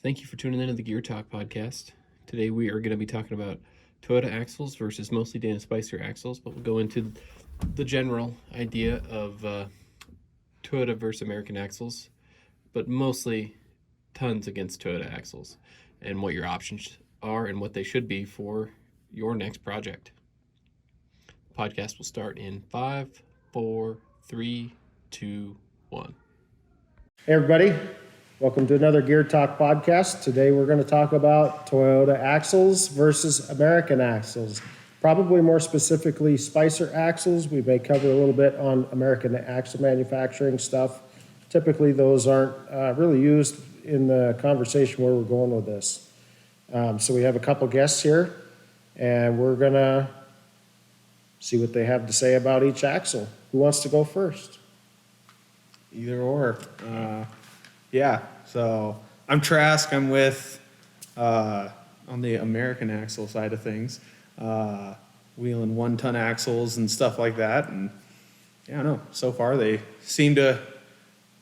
Thank you for tuning into the Gear Talk podcast. Today we are going to be talking about Toyota axles versus mostly Dana Spicer axles, but we'll go into the general idea of Toyota versus American axles, but mostly tons against Toyota axles and what your options are and what they should be for your next project. The podcast will start in 5, 4, 3, 2, 1. Hey everybody, welcome to another Gear Talk podcast. Today we're going to talk about Toyota axles versus American axles. Probably more specifically Spicer axles. We may cover a little bit on American axle manufacturing stuff. Typically those aren't really used in the conversation where we're going with this. So we have a couple guests here and we're going to see what they have to say about each axle. Who wants to go first? Either or. Yeah, so I'm Trask. I'm with, on the American axle side of things, wheeling 1-ton axles and stuff like that. And yeah, I don't know, so far they seem to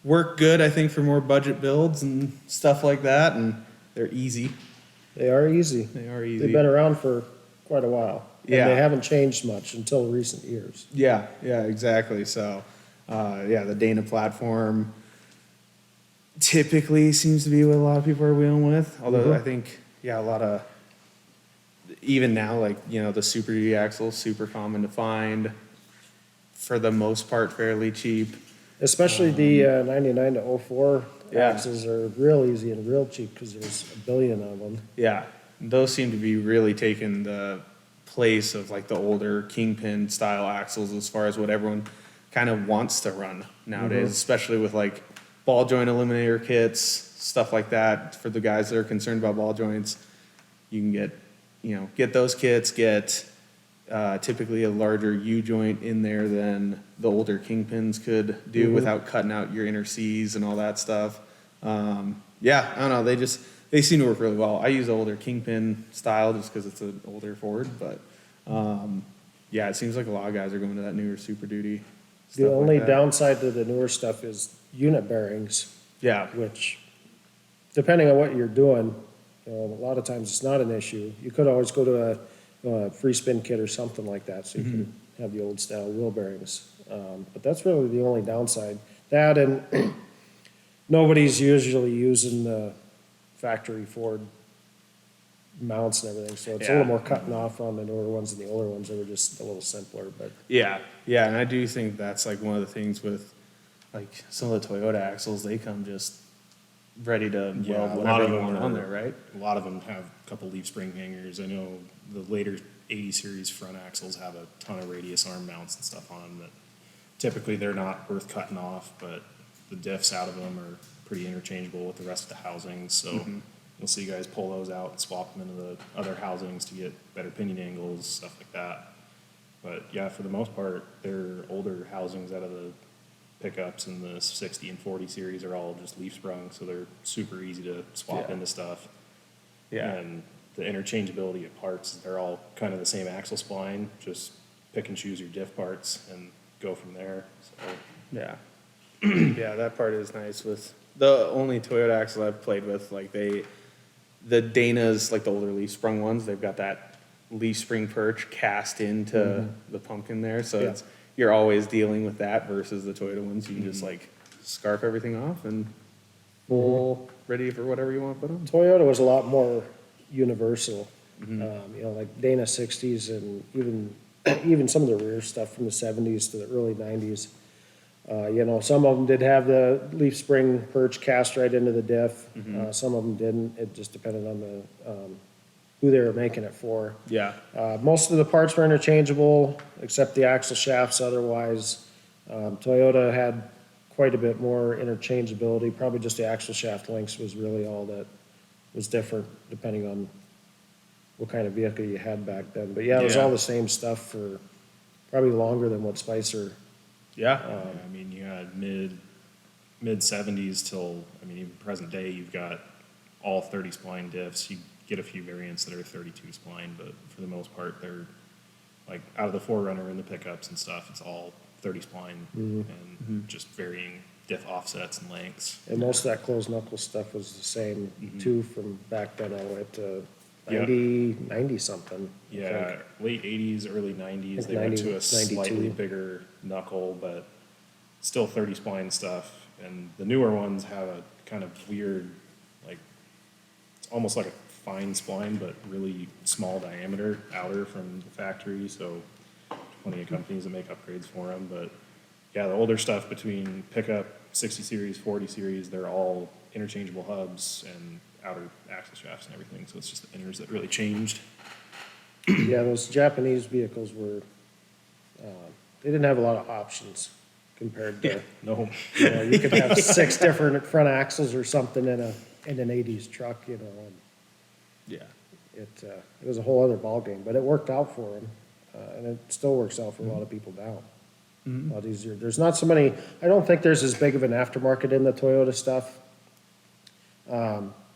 work good, I think, for more budget builds and stuff like that. And they're easy. They are easy. They are easy. They've been around for quite a while. And Yeah. they haven't changed much until recent years. Yeah, exactly. So, the Dana platform typically seems to be what a lot of people are wheeling with. Although I think, a lot of, even now, like, the Super Duty axles, super common to find, for the most part, fairly cheap. Especially the 99 to 04 Yeah. axles are real easy and real cheap because there's a billion of them. Yeah, those seem to be really taking the place of like the older Kingpin style axles as far as what everyone kind of wants to run nowadays, especially with like ball joint eliminator kits, stuff like that. For the guys that are concerned about ball joints, you can get those kits, get typically a larger U-joint in there than the older Kingpins could do without cutting out your inner C's and all that stuff. I don't know, they seem to work really well. I use the older Kingpin style just because it's an older Ford, but it seems like a lot of guys are going to that newer Super Duty. The only downside to the newer stuff is unit bearings, Yeah, which, depending on what you're doing, a lot of times it's not an issue. You could always go to a free spin kit or something like that, so you can have the old style wheel bearings. But that's really the only downside. That and nobody's usually using the factory Ford mounts and everything, so it's a little more cutting off on the newer ones than the older ones. They were just a little simpler, but yeah, and I do think that's like one of the things with like some of the Toyota axles, they come just ready to weld whatever you want on there, right? A lot of them have a couple leaf spring hangers. I know the later 80 series front axles have a ton of radius arm mounts and stuff on them that typically they're not worth cutting off, but the diffs out of them are pretty interchangeable with the rest of the housings. So you'll see guys pull those out and swap them into the other housings to get better pinion angles, stuff like that. But yeah, for the most part, they're older housings out of the pickups, and the 60 and 40 series are all just leaf sprung, so they're super easy to swap into stuff. Yeah. And the interchangeability of parts, they're all kind of the same axle spline, just pick and choose your diff parts and go from there. So Yeah. That part is nice. With the only Toyota axle I've played with, like the Dana's, like the older leaf sprung ones, they've got that leaf spring perch cast into the pumpkin there. So you're always dealing with that versus the Toyota ones. You can just like scarf everything off and full ready for whatever you want to put on. Toyota was a lot more universal. Like Dana 60s and even some of the rear stuff from the 70s to the early 90s. Some of them did have the leaf spring perch cast right into the diff. Some of them didn't. It just depended on the who they were making it for. Yeah. Most of the parts were interchangeable, except the axle shafts. Otherwise, Toyota had quite a bit more interchangeability. Probably just the axle shaft lengths was really all that was different, depending on what kind of vehicle you had back then. But it was all the same stuff for probably longer than what Spicer. I mean, you had mid 70s till, even present day, you've got all 30 spline diffs. You get a few variants that are 32 spline, but for the most part, they're like out of the 4Runner and the pickups and stuff, it's all 30 spline and just varying diff offsets and lengths. And most of that closed knuckle stuff was the same too, from back then all the way up to Yeah. 90 something. I Yeah, think. late 80s, early 90s, Like they went 90, to a slightly 92. bigger knuckle, but still 30 spline stuff. And the newer ones have a kind of weird, like, it's almost like a fine spline, but really small diameter outer from the factory. So plenty of companies that make upgrades for them. But yeah, the older stuff between pickup, 60 series, 40 series, they're all interchangeable hubs and outer axle shafts and everything. So it's just the inners that really changed. Yeah, those Japanese vehicles were, they didn't have a lot of options compared to, No. you could have 6 different front axles or something in an 80s truck, and Yeah. it was a whole other ballgame, but it worked out for them. And it still works out for a lot of people now. A lot easier. There's not so many, I don't think there's as big of an aftermarket in the Toyota stuff.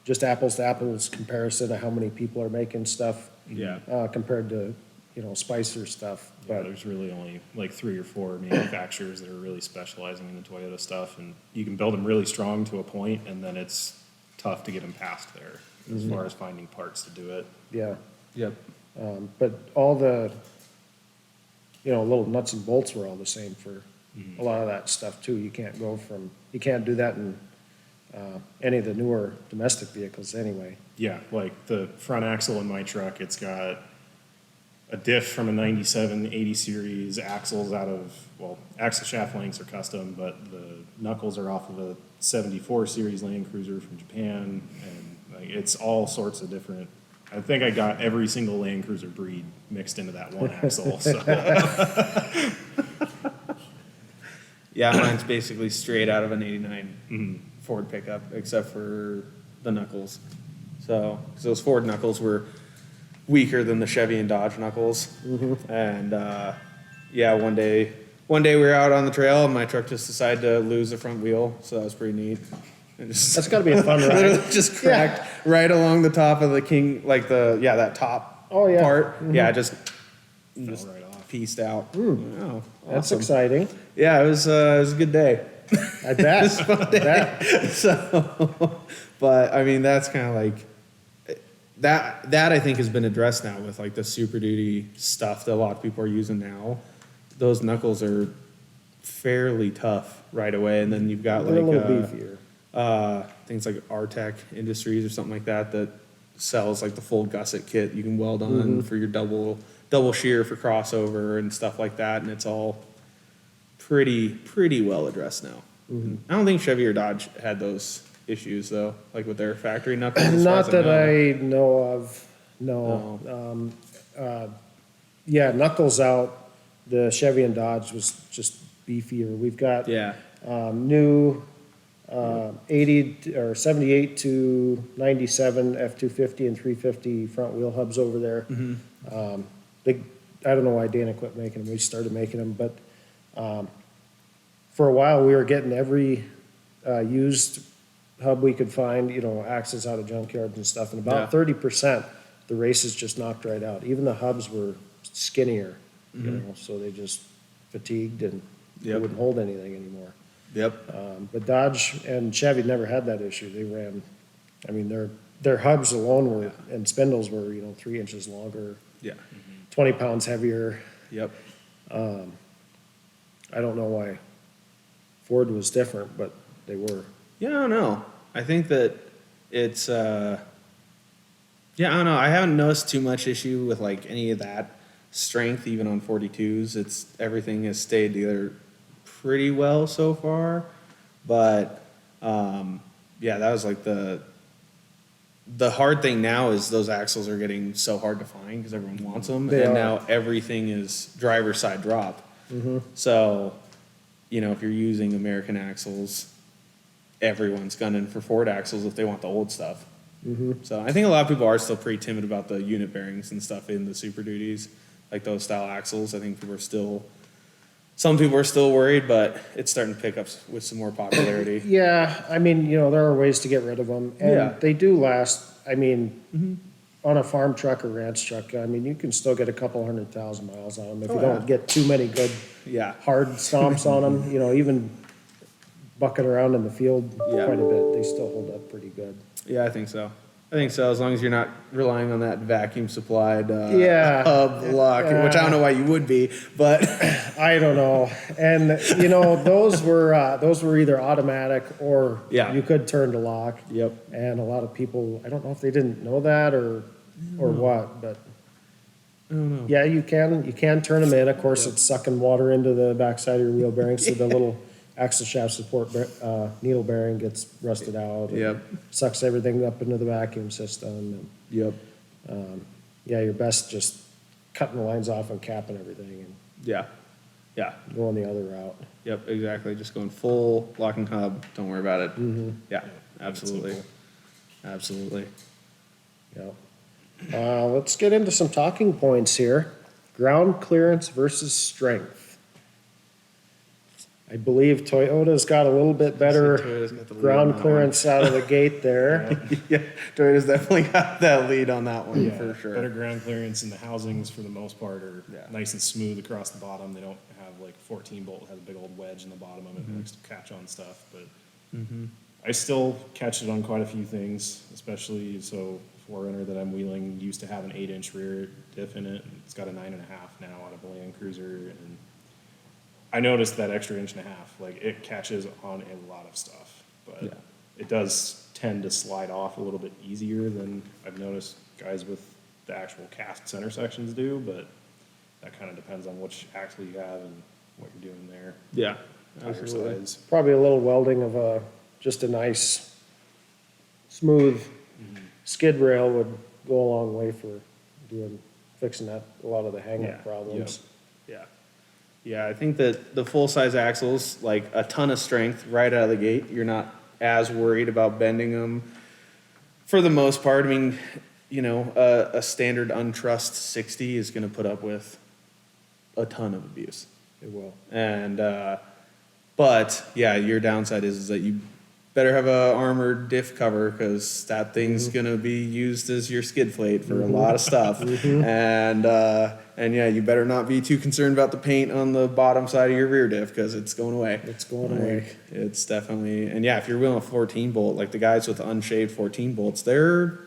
Just apples to apples comparison of how many people are making stuff, Yeah. compared to, Spicer stuff. Yeah, But there's really only like 3 or 4 manufacturers that are really specializing in the Toyota stuff, and you can build them really strong to a point, and then it's tough to get them past there as far as finding parts to do it. yeah, Yep. but all the, little nuts and bolts were all the same for a lot of that stuff too. You can't do that in any of the newer domestic vehicles anyway. Yeah, like the front axle in my truck, it's got a diff from a 97 80 series, axles out of, well, axle shaft lengths are custom, but the knuckles are off of a 74 series Land Cruiser from Japan, and like, it's all sorts of different. I think I got every single Land Cruiser breed mixed into that one axle, so. Yeah, mine's basically straight out of an '89 Ford pickup, except for the knuckles. So, 'cause those Ford knuckles were weaker than the Chevy and Dodge knuckles. And yeah, one day we were out on the trail, and my truck just decided to lose the front wheel, so that was pretty neat. It just That's gotta be a fun ride. literally just cracked right along the top of the King, like that top Oh, yeah. part. Yeah, just right off. pieced out. Oh, That's awesome. exciting. Yeah, it was a good day. I bet. I bet. So, but I mean, that's kind of like that I think has been addressed now with like the Super Duty stuff that a lot of people are using now. Those knuckles are fairly tough right away, and then you've got They're a like little beefier. things like Artec Industries or something like that sells like the full gusset kit you can weld on for your double shear for crossover and stuff like that, and it's all pretty well addressed now. I don't think Chevy or Dodge had those issues though, like with their factory knuckles. as far Not as that know. I know of, no. Yeah, knuckles out, the Chevy and Dodge was just beefier. We've got Yeah. new 80 or 78 to 97 F-250 and 350 front wheel hubs over there. I don't know why Dana quit making them. We started making them, but for a while we were getting every used hub we could find, axles out of junkyards and stuff, and about 30% the races just knocked right out. Even the hubs were skinnier, so they just fatigued and they Yep. wouldn't hold anything anymore. Yep. But Dodge and Chevy never had that issue. They ran, I mean, their hubs alone were, and spindles were, 3 inches longer, Yeah. 20 pounds heavier. Yep. I don't know why Ford was different, but they were. Yeah, I don't know. I think that it's yeah, I don't know. I haven't noticed too much issue with like any of that strength, even on 42s. Everything has stayed together pretty well so far. But yeah, that was like the hard thing now is those axles are getting so hard to find because everyone wants them, They and are. now everything is driver's side drop. So, if you're using American axles, everyone's gunning for Ford axles if they want the old stuff. So I think a lot of people are still pretty timid about the unit bearings and stuff in the Super Duties, like those style axles. I think some people are still worried, but it's starting to pick up with some more popularity. Yeah, I mean, there are ways to get rid of them, and Yeah. they do last. I mean, on a farm truck or ranch truck, I mean, you can still get a couple 100,000 miles on them if you yeah. don't get too many good Yeah. hard stomps on them. Even bucking around in the field Yeah. quite a bit, they still hold up pretty good. Yeah, I think so. I think so, as long as you're not relying on that vacuum supplied Yeah. hub lock, which I don't know why you would be, but I don't know. And, those were either automatic or Yeah. you could turn to lock. Yep. And a lot of people, I don't know if they didn't know that or what, but yeah, you can turn them in. Of course, it's sucking water into the backside of your wheel bearing, so the little axle shaft support needle bearing gets rusted out. and Yep. Sucks everything up into the vacuum system. Yep. And, yeah, you're best just cutting the lines off and capping everything and Yeah. Yeah. going the other route. Yep, exactly. Just going full locking hub. Don't worry about it. Yeah, absolutely. simple. Absolutely. Yeah. Let's get into some talking points here. Ground clearance versus strength. I believe Toyota's got a little bit better Toyota's got the lead on ground that clearance out of the gate there. Yeah, Toyota's definitely got that lead on that one Yeah, for sure. Better ground clearance, and the housings for the most part are Yeah. nice and smooth across the bottom. They don't have like 14 bolt has a big old wedge in the bottom of it that likes to catch on stuff. But I still catch it on quite a few things, especially so 4Runner that I'm wheeling used to have an 8-inch rear diff in it. It's got a 9.5 now out of a Land Cruiser, and I noticed that extra 1.5 inch, like it catches on a lot of stuff, but Yeah. it does tend to slide off a little bit easier than I've noticed guys with the actual cast center sections do, but that kind of depends on which axle you have and what you're doing there. Yeah, Tire absolutely. size. Probably a little welding of just a nice, smooth skid rail would go a long way for fixing a lot of the Yeah, hang-up problems. Yeah. Yeah, I think that the full-size axles, like a ton of strength right out of the gate. You're not as worried about bending them for the most part. I mean, a standard untrust 60 is going to put up with a ton of abuse. It will. And, but yeah, your downside is that you better have a armored diff cover because that thing's gonna be used as your skid plate for a lot of stuff. And yeah, you better not be too concerned about the paint on the bottom side of your rear diff because it's going away. It's going away. Like, it's definitely, and yeah, if you're wheeling a 14 bolt, like the guys with unshaved 14 bolts, they're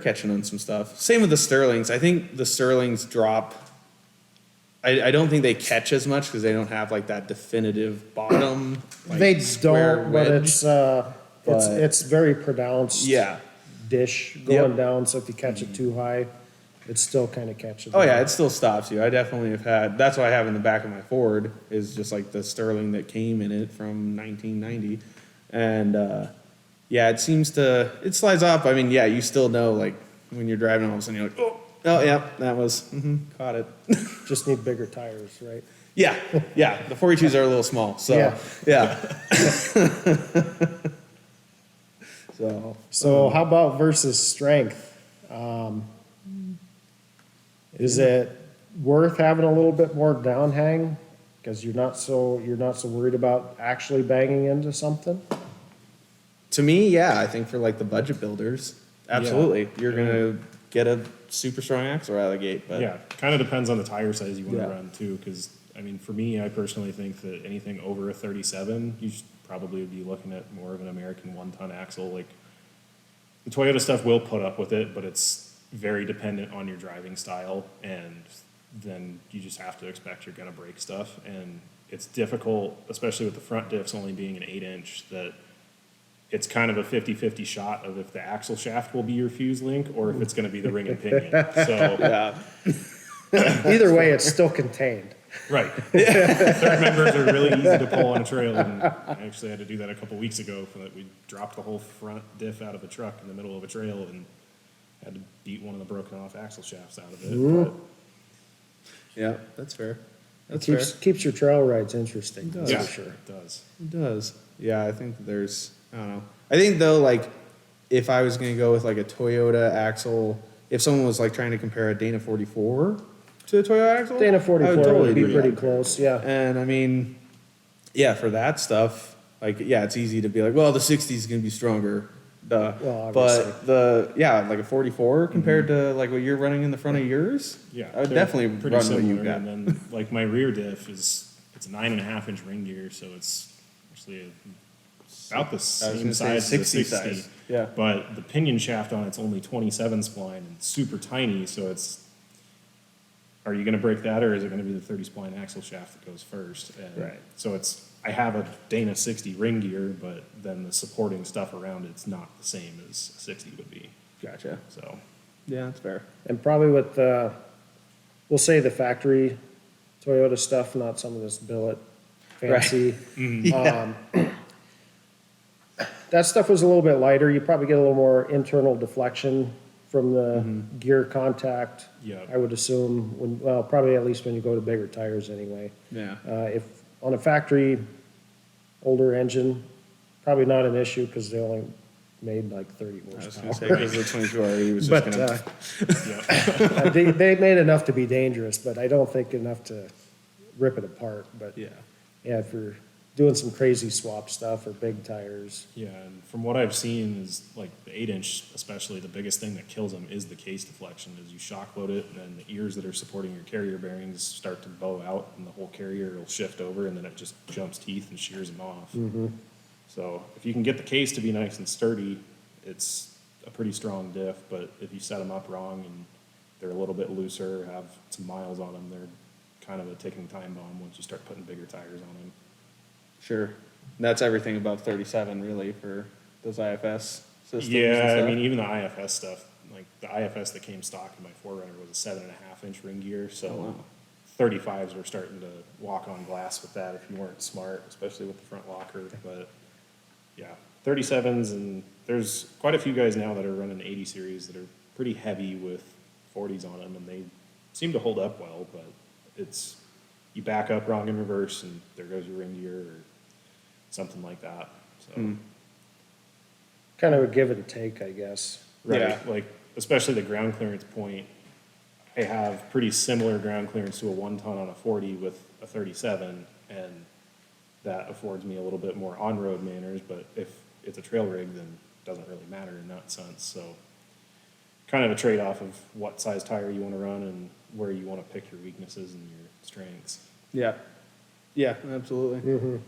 catching on some stuff. Same with the Sterlings. I think the Sterlings drop. I don't think they catch as much because they don't have like that definitive bottom. Like, They square don't, but wedge. it's very pronounced. Yeah. Dish going Yep. down, so if you catch it too high, it still kind of catches. Oh yeah, it still stops you. I definitely have had. That's what I have in the back of my Ford is just like the Sterling that came in it from 1990, and yeah, it slides off. I mean, yeah, you still know like when you're driving, all of a sudden you're like, oh yeah, that was caught it. Just need bigger tires, right? Yeah, the 42s are a little small, so yeah. So how about versus strength? Is it worth having a little bit more downhang? Because you're not so worried about actually banging into something? To me, yeah, I think for like the budget builders, absolutely, you're gonna get a super strong axle out of the gate. But Yeah, kind of depends on the tire size you want Yeah. to run too, because I mean, for me, I personally think that anything over a 37, you should probably be looking at more of an American 1-ton axle. Like the Toyota stuff will put up with it, but it's very dependent on your driving style, and then you just have to expect you're going to break stuff, and it's difficult, especially with the front diffs only being an 8-inch, that it's kind of a 50-50 shot of if the axle shaft will be your fuse link or if it's going to be the ring and pinion. So, yeah, Either way, it's still contained. right. Third members are really easy to pull on a trail, and I actually had to do that a couple weeks ago. We dropped the whole front diff out of the truck in the middle of a trail and had to beat one of the broken off axle shafts out of it. But yeah, that's fair. That's Keeps your trail rides interesting, that's yeah, for sure. it does. It does. Yeah, I think that I don't know. I think though, like, if I was gonna go with like a Toyota axle, if someone was like trying to compare a Dana 44 to a Toyota axle, Dana I 44 totally would be do pretty that. close, yeah. And I mean, yeah, for that stuff, like, yeah, it's easy to be like, well, the 60 is gonna be stronger. Duh. Well, obviously. But like a 44 compared to like what you're running in the front of yours, Yeah, I would they're definitely pretty run what similar. you got. And then like my rear diff it's a 9.5-inch ring gear, so it's actually about the I was same gonna say size as a 60 60. size. Yeah. But the pinion shaft on it's only 27 spline and super tiny, so it's, are you gonna break that, or is it gonna be the 30 spline axle shaft that goes first? And Right. so it's, I have a Dana 60 ring gear, but then the supporting stuff around it's not the same as a 60 would be, Gotcha. so. Yeah, that's fair. And probably with we'll say the factory Toyota stuff, not some of this billet fancy. That stuff was a little bit lighter. You probably get a little more internal deflection from the gear contact. Yeah. I would assume when, well, probably at least when you go to bigger tires anyway. Yeah. If on a factory older engine, probably not an issue because they only made like 30 I was gonna horsepower. say, because the 22 RE was just But gonna. they made enough to be dangerous, but I don't think enough to rip it apart. But Yeah. yeah, if you're doing some crazy swap stuff or big tires, Yeah, and from what I've seen is like the 8-inch, especially the biggest thing that kills them is the case deflection. Is you shock load it, and then the ears that are supporting your carrier bearings start to bow out, and the whole carrier will shift over, and then it just jumps teeth and shears them off. So if you can get the case to be nice and sturdy, it's a pretty strong diff. But if you set them up wrong and they're a little bit looser, have some miles on them, they're kind of a ticking time bomb once you start putting bigger tires on them. Sure. That's everything above 37 really for those IFS systems. and Yeah, I stuff. mean, even the IFS stuff, like the IFS that came stock in my 4Runner was a 7.5-inch ring gear, so Oh, wow. 35s were starting to walk on glass with that if you weren't smart, especially with the front locker. But yeah, 37s, and there's quite a few guys now that are running 80 series that are pretty heavy with 40s on them, and they seem to hold up well, but it's, you back up wrong in reverse, and there goes your ring gear, or something like that, so. kind of a give and take, I guess. Right, Yeah. like, especially the ground clearance point, I have pretty similar ground clearance to a 1-ton on a 40 with a 37, and that affords me a little bit more on-road manners, but if it's a trail rig, then it doesn't really matter in that sense, so kind of a trade-off of what size tire you want to run and where you want to pick your weaknesses and your strengths. Yeah. Yeah, absolutely.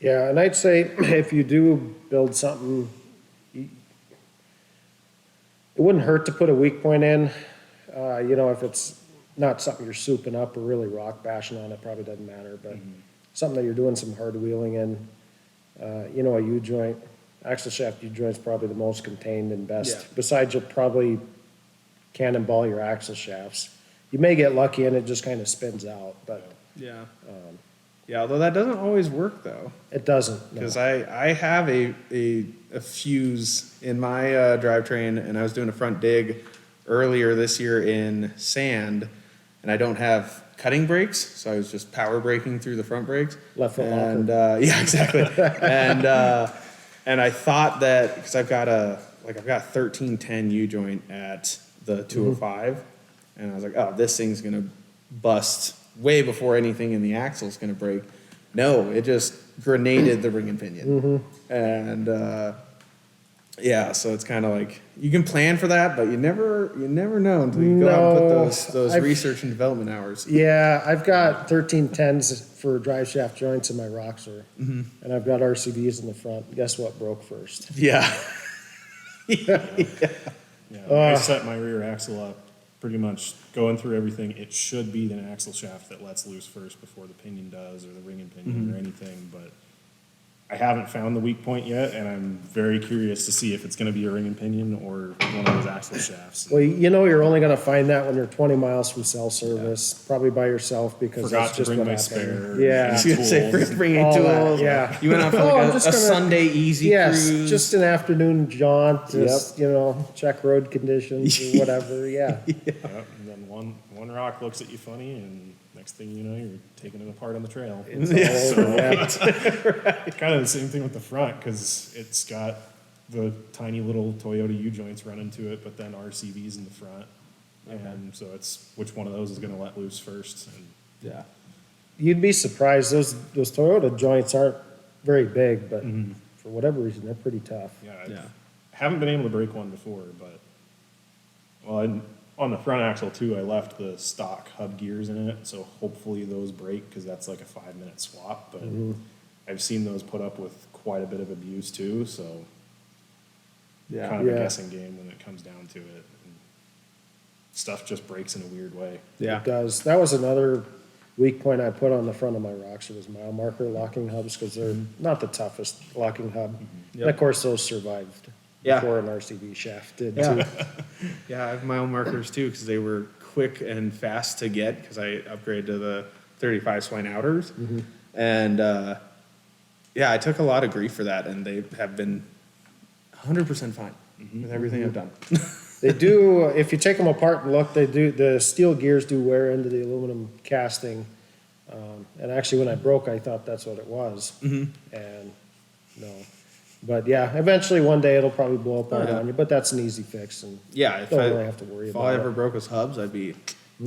Yeah, and I'd say if you do build something, it wouldn't hurt to put a weak point in. You know, if it's not something you're souping up or really rock bashing on, it probably doesn't matter. But something that you're doing some hard wheeling in, you know, a U-joint, axle shaft U-joint's probably the most contained and best. Yeah. Besides, you'll probably cannonball your axle shafts. You may get lucky and it just kind of spins out, but Yeah. Yeah, although that doesn't always work though. it doesn't. no. Because I have a fuse in my drivetrain, and I was doing a front dig earlier this year in sand, and I don't have cutting brakes, so I was just power braking through the front brakes. Left foot and yeah, exactly. and I thought that because I've got 1310 U joint at the 205, and I was like, oh, this thing's gonna bust way before anything in the axle is gonna break. No, it just grenaded the ring and pinion. And yeah, so it's kind of like you can plan for that, but you never know until you go out and put No, those I've- research and development hours. Yeah, I've got 1310s for drive shaft joints in my Roxor, and I've got RCVs in the front. Guess what broke first? Yeah. Yeah, I set my rear axle up pretty much going through everything. It should be an axle shaft that lets loose first before the pinion does, or the ring and pinion, or anything, but I haven't found the weak point yet, and I'm very curious to see if it's gonna be a ring and pinion or one of those axle shafts. Well, you know you're only gonna find that when you're 20 miles from cell service, probably by yourself because Forgot that's to just bring what my happened. spare. Yeah. I was gonna say tools. bringing All that, tools. yeah. You went out for Oh, I'm like just a gonna- Sunday easy Yes, cruise. just an afternoon jaunt, just, you know, check road conditions or whatever, yeah. Yep, and then one rock looks at you funny, and next thing you know, you're taking it apart on the trail. It's all over, yeah. Kind of the same thing with the front, because it's got the tiny little Toyota U-joints running to it, but then RCVs in the front. And so it's which one of those is gonna let loose first, and Yeah. You'd be surprised, those Toyota joints aren't very big, but for whatever reason, they're pretty tough. yeah, Yeah. I haven't been able to break one before, but, well, and on the front axle too, I left the stock hub gears in it, so hopefully those break, because that's like a 5-minute swap, but I've seen those put up with quite a bit of abuse too, so Yeah. kind of a Yeah. guessing game when it comes down to it. And stuff just breaks in a weird way. Yeah. It does. That was another weak point I put on the front of my rocks. It was mile marker locking hubs because they're not the toughest locking hub. And of course, those survived Yeah. before an RCV shaft did too. Yeah. Yeah, I have mile markers too because they were quick and fast to get because I upgraded to the 35 swine outers. And yeah, I took a lot of grief for that, and they have been 100% fine with everything I've done. They do, if you take them apart and look, the steel gears do wear into the aluminum casting. And actually, when I broke, I thought that's what it was. And no. But yeah, eventually one day it'll probably blow apart on you, but that's an easy fix and Yeah, if don't I, really have to worry if about all I it. ever broke was hubs, I'd be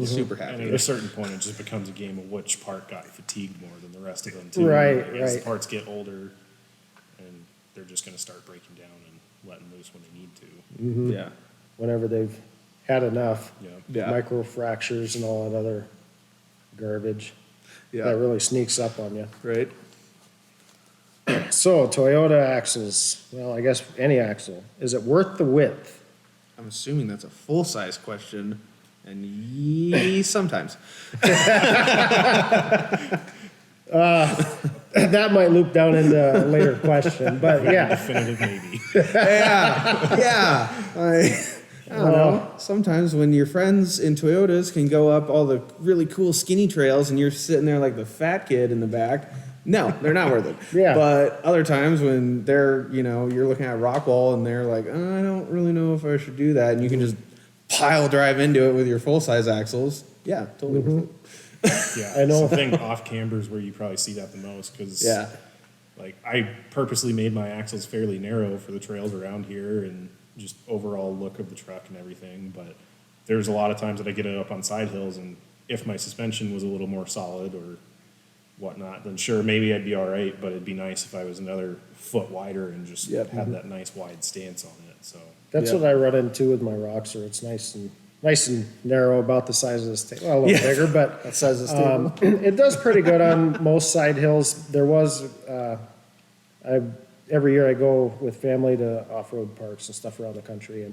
super And happy. at a certain point, it just becomes a game of which part got fatigued more than the rest of them too. Right, As the right. parts get older, and they're just going to start breaking down and letting loose when they need to. Yeah. Whenever they've had enough. Yeah. Yeah. Micro fractures and all that other garbage. Yeah. That really sneaks up on you. Right. So Toyota axles, well, I guess any axle, is it worth the width? I'm assuming that's a full size question, and sometimes. That might loop down into a later question, but yeah. Definitive maybe. I don't know. Sometimes when your friends in Toyotas can go up all the really cool skinny trails and you're sitting there like the fat kid in the back, no, they're not worth it. Yeah. But other times when they're, you're looking at a rock wall and they're like, oh, I don't really know if I should do that. And you can just pile drive into it with your full size axles. Yeah, totally worth it. Yeah, I know. I think off cambers where you probably see that the most because Yeah. like I purposely made my axles fairly narrow for the trails around here and just overall look of the truck and everything. But there's a lot of times that I get it up on side hills, and if my suspension was a little more solid or whatnot, then sure, maybe I'd be all right. But it'd be nice if I was another foot wider and just had that nice wide stance on it. So That's Yeah. what I run into with my Roxer. It's nice and narrow, about the size of this table. Well, a little bigger, but That size is stable. it does pretty good on most side hills. There was, every year I go with family to off-road parks and stuff around the country,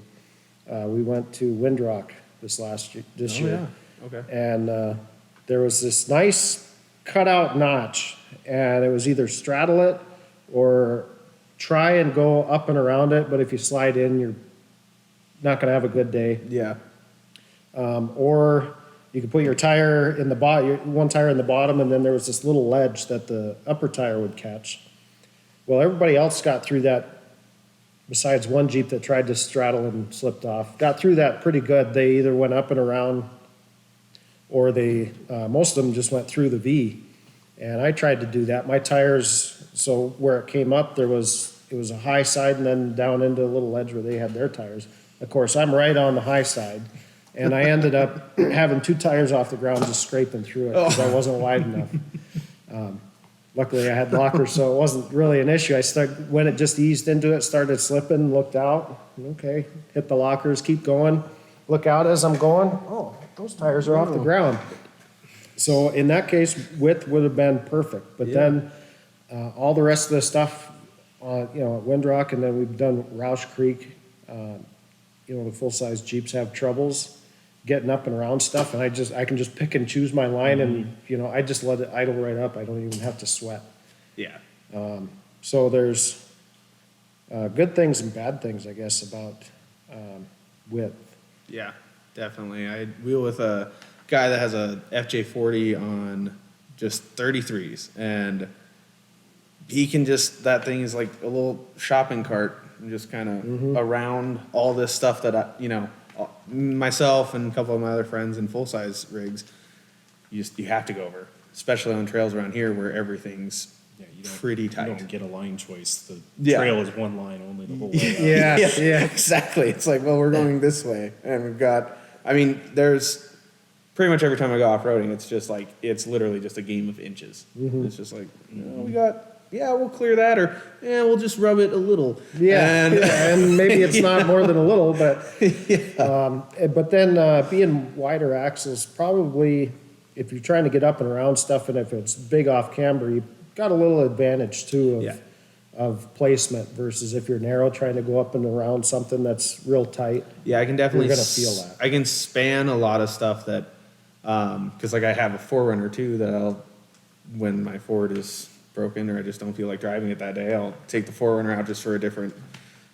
and we went to Windrock this year. Okay. And there was this nice cutout notch, and it was either straddle it or try and go up and around it, but if you slide in, you're not gonna have a good day. Yeah. Or you could put your tire in the one tire in the bottom, and then there was this little ledge that the upper tire would catch. Well, everybody else got through that, besides one Jeep that tried to straddle and slipped off, got through that pretty good. They either went up and around, or most of them just went through the V. And I tried to do that. My tires, so where it came up, it was a high side and then down into a little ledge where they had their tires. Of course, I'm right on the high side. And I ended up having two tires off the ground just scraping through it because I wasn't wide enough. Luckily, I had lockers, so it wasn't really an issue. When it just eased into it, started slipping, looked out. Okay, hit the lockers, keep going. Look out as I'm going. Oh, those tires are off the ground. So in that case, width would have been perfect. But then all the rest of the stuff, at Windrock, and then we've done Roush Creek. The full-size Jeeps have troubles getting up and around stuff, and I can just pick and choose my line, and I just let it idle right up. I don't even have to sweat. Yeah. So there's good things and bad things, I guess, about width. Yeah, definitely. I wheel with a guy that has a FJ40 on just 33s, and he can that thing is like a little shopping cart and just kind of around all this stuff that myself and a couple of my other friends in full-size rigs, you have to go over, especially on trails around here where everything's pretty tight. You don't get a line choice. The Yeah. trail is one line only the whole way. Yeah. Exactly. It's like, well, we're going this way, and we've got. There's pretty much every time I go off-roading, it's just like it's literally just a game of inches. It's just like we'll clear that, or we'll just rub it a little. And maybe it's not more than a little, but but then being wider axles, probably if you're trying to get up and around stuff, and if it's big off camber, you got a little advantage too Yeah. of placement versus if you're narrow trying to go up and around something that's real tight. Yeah, I can definitely. You're gonna feel that. I can span a lot of stuff that, because like I have a 4Runner too that I'll, when my Ford is broken or I just don't feel like driving it that day, I'll take the 4Runner out just for a different,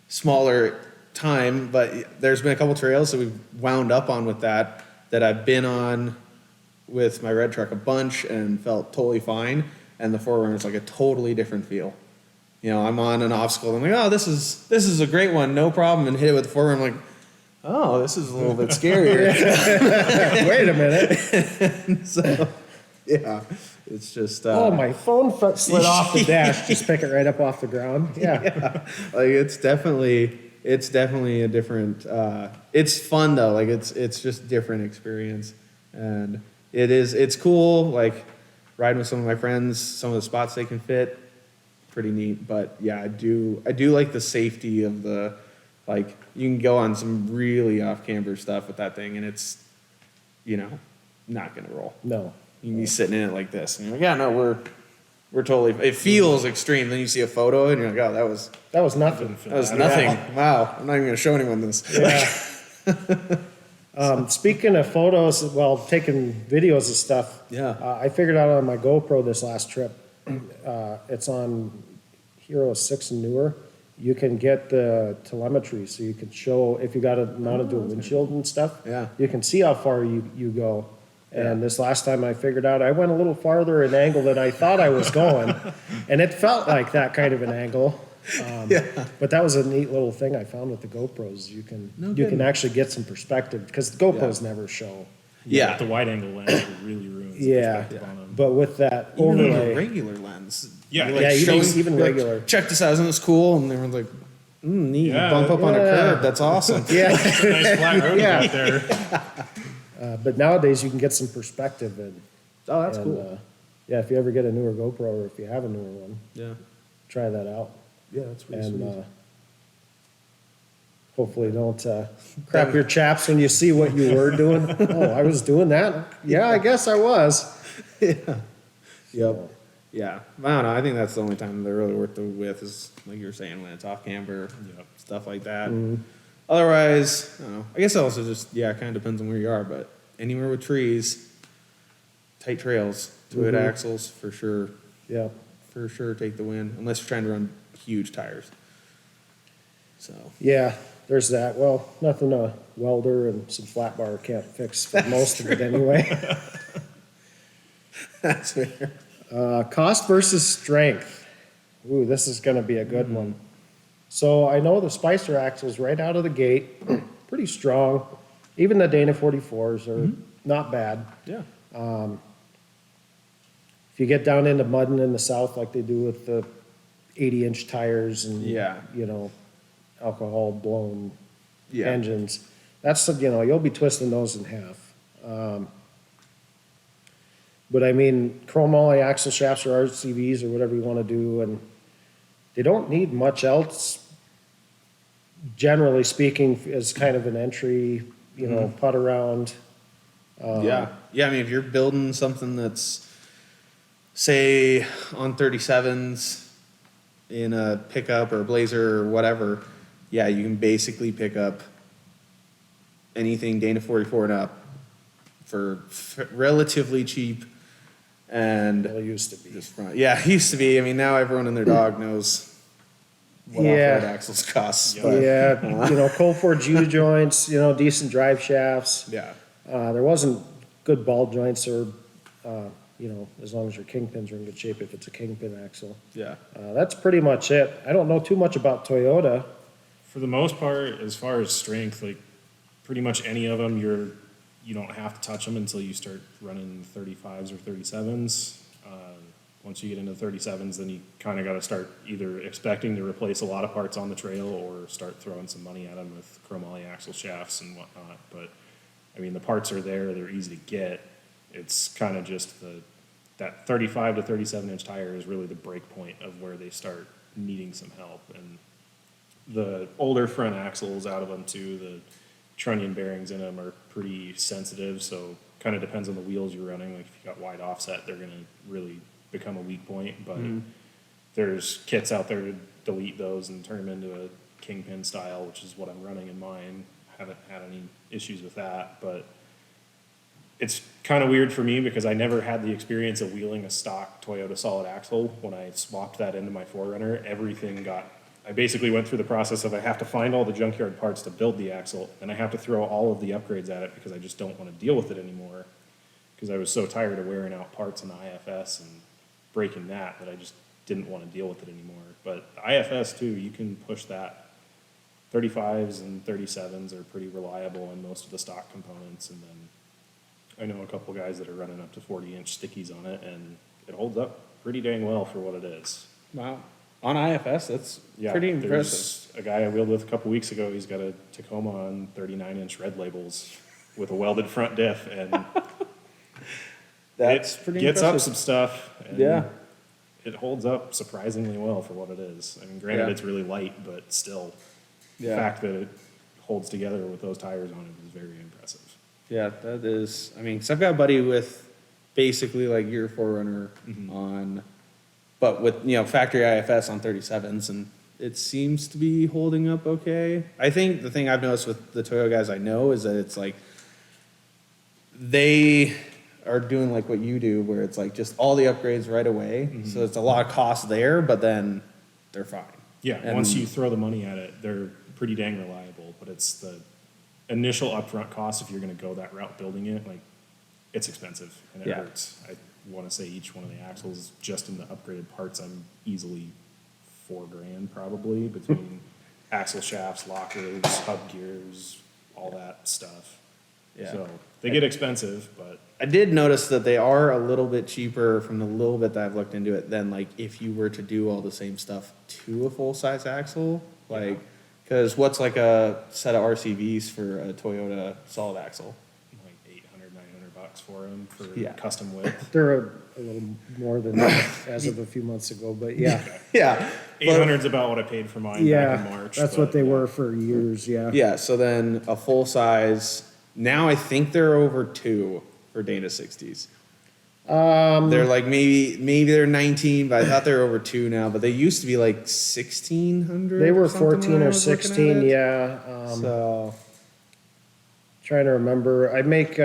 smaller time. But there's been a couple trails that we've wound up on with that I've been on with my red truck a bunch and felt totally fine. And the 4Runner is like a totally different feel. You know, I'm on an obstacle. I'm like, oh, this is a great one, no problem, and hit it with the 4Runner. I'm like, oh, this is a little bit scarier. Wait a minute. So, yeah, it's just. Oh, my phone slid off the dash. Just pick it right up off the ground. Yeah. Like it's definitely a different. It's fun though. Like it's just different experience, and it's cool. Like riding with some of my friends, some of the spots they can fit, pretty neat. But yeah, I do like the safety of the, like you can go on some really off camber stuff with that thing, and it's, you know, not gonna roll. No. You can be sitting in it like this, and you're like, yeah, no, we're totally. It feels extreme. Then you see a photo, and you're like, oh, that was nothing. nothing. Wow, I'm not even gonna show anyone this. Yeah. Speaking of photos, well, taking videos of stuff. Yeah. I figured out on my GoPro this last trip. It's on Hero 6 and newer. You can get the telemetry, so you can show if you got it mounted to a windshield and stuff. Yeah. You can see how far you go. And this last time I figured out I went a little farther in angle than I thought I was going, and it felt like that kind of an angle. But that was a neat little thing I found with the GoPros. You can actually get some perspective because the GoPros never show. Yeah. The wide angle lens really ruins the Yeah, perspective on them. but with that Even on a overlay, regular lens. Yeah, You're, yeah, even you're like, regular. check this out, isn't this cool? And everyone's like, neat. Yeah. You bump up on a Yeah. curb. That's awesome. yeah. It's a nice flat road Yeah. out there. But nowadays you can get some perspective and. Oh, that's and, cool. yeah, if you ever get a newer GoPro or if you have a newer one, Yeah. try that out. Yeah, that's really And sweet. hopefully don't crap your chaps when you see what you were doing. Oh, I was doing that? Yeah, I guess I was. Yep. Yeah. I don't know. I think that's the only time they're really worth the width is, like you were saying, when it's off camber, stuff like that. Otherwise, I don't know. I guess it also just, kind of depends on where you are, but anywhere with trees, tight trails, 2-8 axles, for sure. Yeah. For sure take the win, unless you're trying to run huge tires. So. Yeah, there's that. Well, nothing a welder and some flat bar can't fix for most of it anyway. That's fair. Cost versus strength. Ooh, this is going to be a good one. So I know the Spicer axles right out of the gate, pretty strong. Even the Dana 44s are not bad. Yeah. If you get down into mudding in the south like they do with the 80-inch tires and, alcohol blown engines, that's, you'll be twisting those in half. But I mean, chrome moly axle shafts or RCVs or whatever you want to do, and they don't need much else, generally speaking, as kind of an entry, putt around. Yeah. I mean, if you're building something that's, say, on 37s in a pickup or a Blazer or whatever, you can basically pick up anything Dana 44 and up for relatively cheap. And Well, it used to be. just run. Yeah, it used to be. I mean, now everyone and their dog knows what Yeah. off-road axles cost. Yeah, cold forged U joints, decent drive shafts. Yeah. There wasn't good ball joints or, as long as your kingpins are in good shape, if it's a kingpin axle. Yeah. That's pretty much it. I don't know too much about Toyota. For the most part, as far as strength, like pretty much any of them, you don't have to touch them until you start running 35s or 37s. Once you get into 37s, then you kind of got to start either expecting to replace a lot of parts on the trail or start throwing some money at them with chromoly axle shafts and whatnot. But I mean, the parts are there; they're easy to get. It's kind of just that 35 to 37-inch tire is really the break point of where they start needing some help. And the older front axles out of them too, the trunnion bearings in them are pretty sensitive, so kind of depends on the wheels you're running. Like if you got wide offset, they're going to really become a weak point, but there's kits out there to delete those and turn them into a Kingpin style, which is what I'm running in mine. Haven't had any issues with that, but it's kind of weird for me because I never had the experience of wheeling a stock Toyota solid axle. When I swapped that into my 4Runner, I basically went through the process of I have to find all the junkyard parts to build the axle, and I have to throw all of the upgrades at it because I just don't want to deal with it anymore, because I was so tired of wearing out parts in the IFS and breaking that I just didn't want to deal with it anymore. But IFS too, you can push that. 35s and 37s are pretty reliable on most of the stock components, and then I know a couple guys that are running up to 40-inch stickies on it, and it holds up pretty dang well for what it is. Wow. On IFS, that's pretty impressive. There's a guy I wheeled with a couple weeks ago. He's got a Tacoma on 39-inch red labels with a welded front diff, and That's it pretty gets impressive. up some stuff. And Yeah. it holds up surprisingly well for what it is. I mean, granted, Yeah. it's really light, but still, the Yeah. fact that it holds together with those tires on it is very impressive. Yeah, that is. I mean, 'cause I've got a buddy with basically like your 4Runner on, but with factory IFS on 37s, and it seems to be holding up okay. I think the thing I've noticed with the Toyota guys I know is that it's like they are doing like what you do, where it's like just all the upgrades right away. So it's a lot of cost there, but then they're fine. Yeah, And- once you throw the money at it, they're pretty dang reliable, but it's the initial upfront cost if you're gonna go that route building it, like, it's expensive and it Yeah. hurts. I wanna say each one of the axles, just in the upgraded parts, I'm easily $4,000 probably, between axle shafts, lockers, hub gears, all that stuff. Yeah. So, they get expensive, but I did notice that they are a little bit cheaper from the little bit that I've looked into it than like if you were to do all the same stuff to a full size axle. Like, because what's like a set of RCVs for a Toyota solid axle? like $800, $900 for them for Yeah. custom width. They're a little more than that as of a few months ago, but yeah. Yeah. 800's about what I paid for mine back in Yeah, March. that's but, what they yeah. were for years, yeah. Yeah. So then a full size, now I think they're over 2 for Dana 60s. They're like maybe they're 19, but I thought they're over 2 now. But they used to be like 1,600. They were or something when 14 I or was looking at 16, it. yeah. So Trying to remember, I make,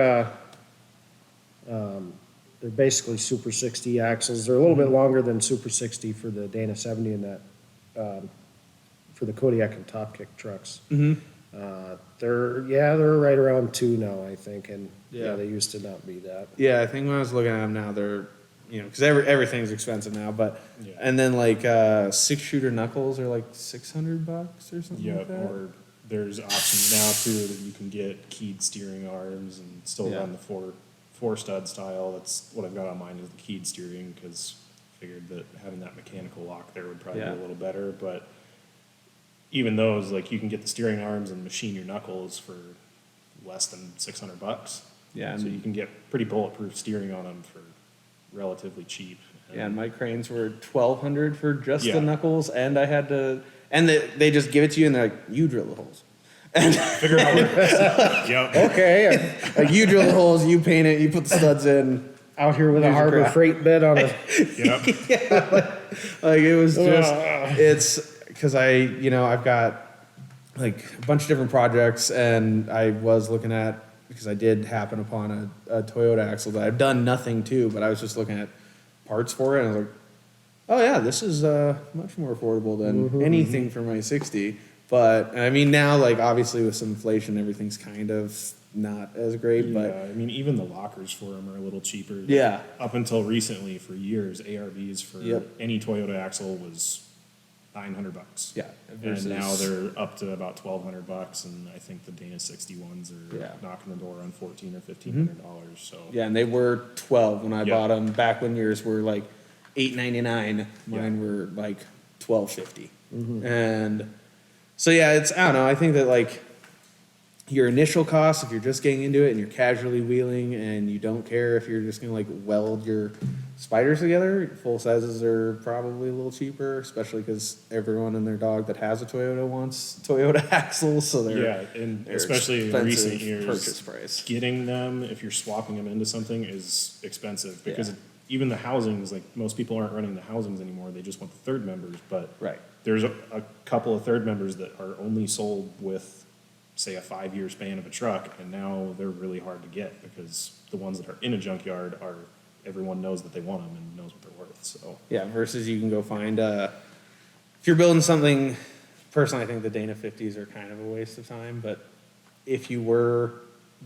they're basically Super 60 axles. They're a little bit longer than Super 60 for the Dana 70 and that, for the Kodiak and Top Kick trucks. They're right around 2 now, I think, and Yeah. they used to not be that. yeah, I think when I was looking at them now, they're because everything's expensive now. But Yeah. and then like 6-shooter knuckles are like $600 or something Yeah, like that. or there's options now too that you can get keyed steering arms and still Yeah. run the four stud style. That's what I've got on mine is the keyed steering, because I figured that having that mechanical lock there would probably Yeah. be a little better. But even those, like, you can get the steering arms and machine your knuckles for less than $600. Yeah, So and- you can get pretty bulletproof steering on them for relatively cheap. Yeah, and my cranes were $1,200 for just Yeah. the knuckles, and I had to, and they just give it to you, and they're like, you drill the holes. And Figure out what it is. Yep. Okay, like you drill the holes, you paint it, you put the studs in. out here with a Here's your Harbor crap. Freight bed on a, Yep. Like it was just, it's because I've got like a bunch of different projects, and I was looking at, because I did happen upon a Toyota axle that I've done nothing to, but I was just looking at parts for it, and I was like, oh yeah, this is much more affordable than anything for my 60. But I mean, now, like, obviously with some inflation, everything's kind of not as great, but Yeah, I mean, even the lockers for them are a little cheaper. Yeah. Up until recently, for years, ARVs for Yep. any Toyota axle was $900. yeah. And now they're up to about $1,200, and I think the Dana 61s are Yeah. knocking the door on $1,400 or $1,500. So Yeah, and they were 12 when I Yeah. bought them. Back when yours were like $8.99, mine were like $12.50. And so yeah, it's, I don't know. I think that like your initial cost, if you're just getting into it and you're casually wheeling and you don't care if you're just gonna like weld your spiders together, full sizes are probably a little cheaper, especially because everyone and their dog that has a Toyota wants Toyota axles. So they're yeah, and they're especially in expensive recent years, purchase price. getting them, if you're swapping them into something, is expensive because Yeah. even the housings, like most people aren't running the housings anymore. They just want the third members, but Right. there's a couple of third members that are only sold with, say, a 5-year span of a truck, and now they're really hard to get because the ones that are in a junkyard are, everyone knows that they want them and knows what they're worth, so. Yeah, versus you can go find, if you're building something, personally, I think the Dana 50s are kind of a waste of time, but if you were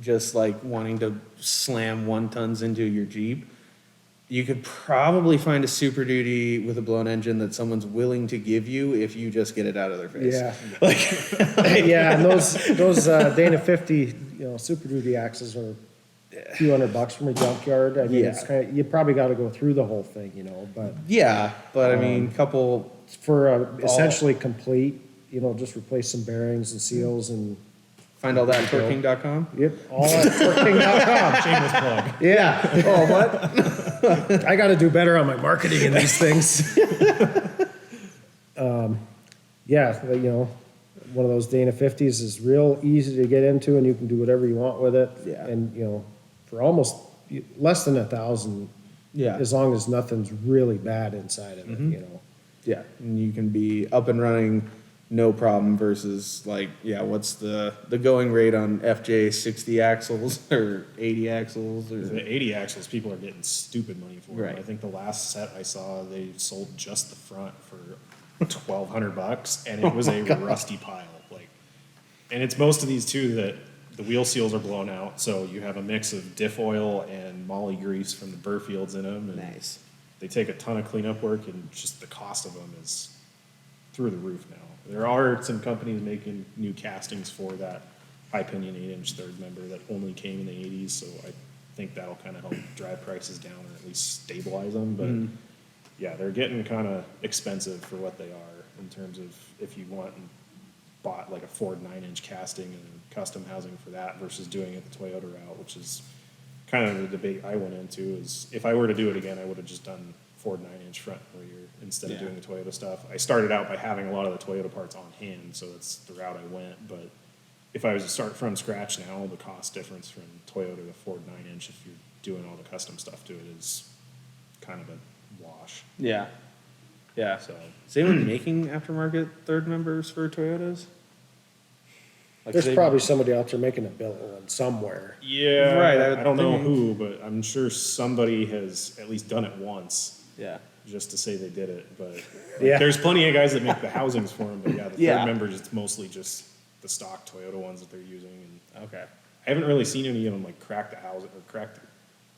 just like wanting to slam 1 tons into your Jeep, you could probably find a Super Duty with a blown engine that someone's willing to give you if you just get it out of their face. Yeah. Yeah, and those Dana 50, Super Duty axles are a few $100 from a junkyard. I mean, it's Yeah. kind of, you probably got to go through the whole thing, but Yeah, but I mean, couple, for essentially complete, just replace some bearings and seals and, find all that at TorqueKing.com. yep, all at TorqueKing.com. Shameless plug. Yeah. Oh, what? I got to do better on my marketing in these things. Yeah, one of those Dana 50s is real easy to get into, and you can do whatever you want with it. Yeah. And, for almost less than 1,000, Yeah. as long as nothing's really bad inside of it, Yeah, and you can be up and running, no problem, versus like, yeah, what's the going rate on FJ 60 axles or 80 axles or? The 80 axles, people are getting stupid money for them. Right. I think the last set I saw, they sold just the front for $1,200, and it was a rusty pile. And it's most of these too that the wheel seals are blown out, so you have a mix of diff oil and moly grease from the Burfields in them. And Nice. they take a ton of cleanup work, and just the cost of them is through the roof now. There are some companies making new castings for that high pinion 8-inch third member that only came in the 80s, so I think that'll kind of help drive prices down or at least stabilize them. But yeah, they're getting kind of expensive for what they are in terms of if you want and bought like a Ford 9-inch casting and custom housing for that versus doing it the Toyota route, which is kind of the debate I went into. Is if I were to do it again, I would have just done Ford 9-inch front rear instead of doing the Toyota stuff. I started out by having a lot of the Toyota parts on hand, so that's the route I went. But if I was to start from scratch now, the cost difference from Toyota to Ford 9-inch, if you're doing all the custom stuff to it, is kind of a wash. Yeah. Yeah. So Is anyone making aftermarket third members for Toyotas? Like, There's they- probably somebody out there making a bill one somewhere. yeah, Right, I don't know think- who, but I'm sure somebody has at least done it once. Yeah. Just to say they did it, but Yeah. there's plenty of guys that make the housings for them. But yeah, the Yeah. third members, it's mostly just the stock Toyota ones that they're using. And Okay. I haven't really seen any of them like crack the housing or crack the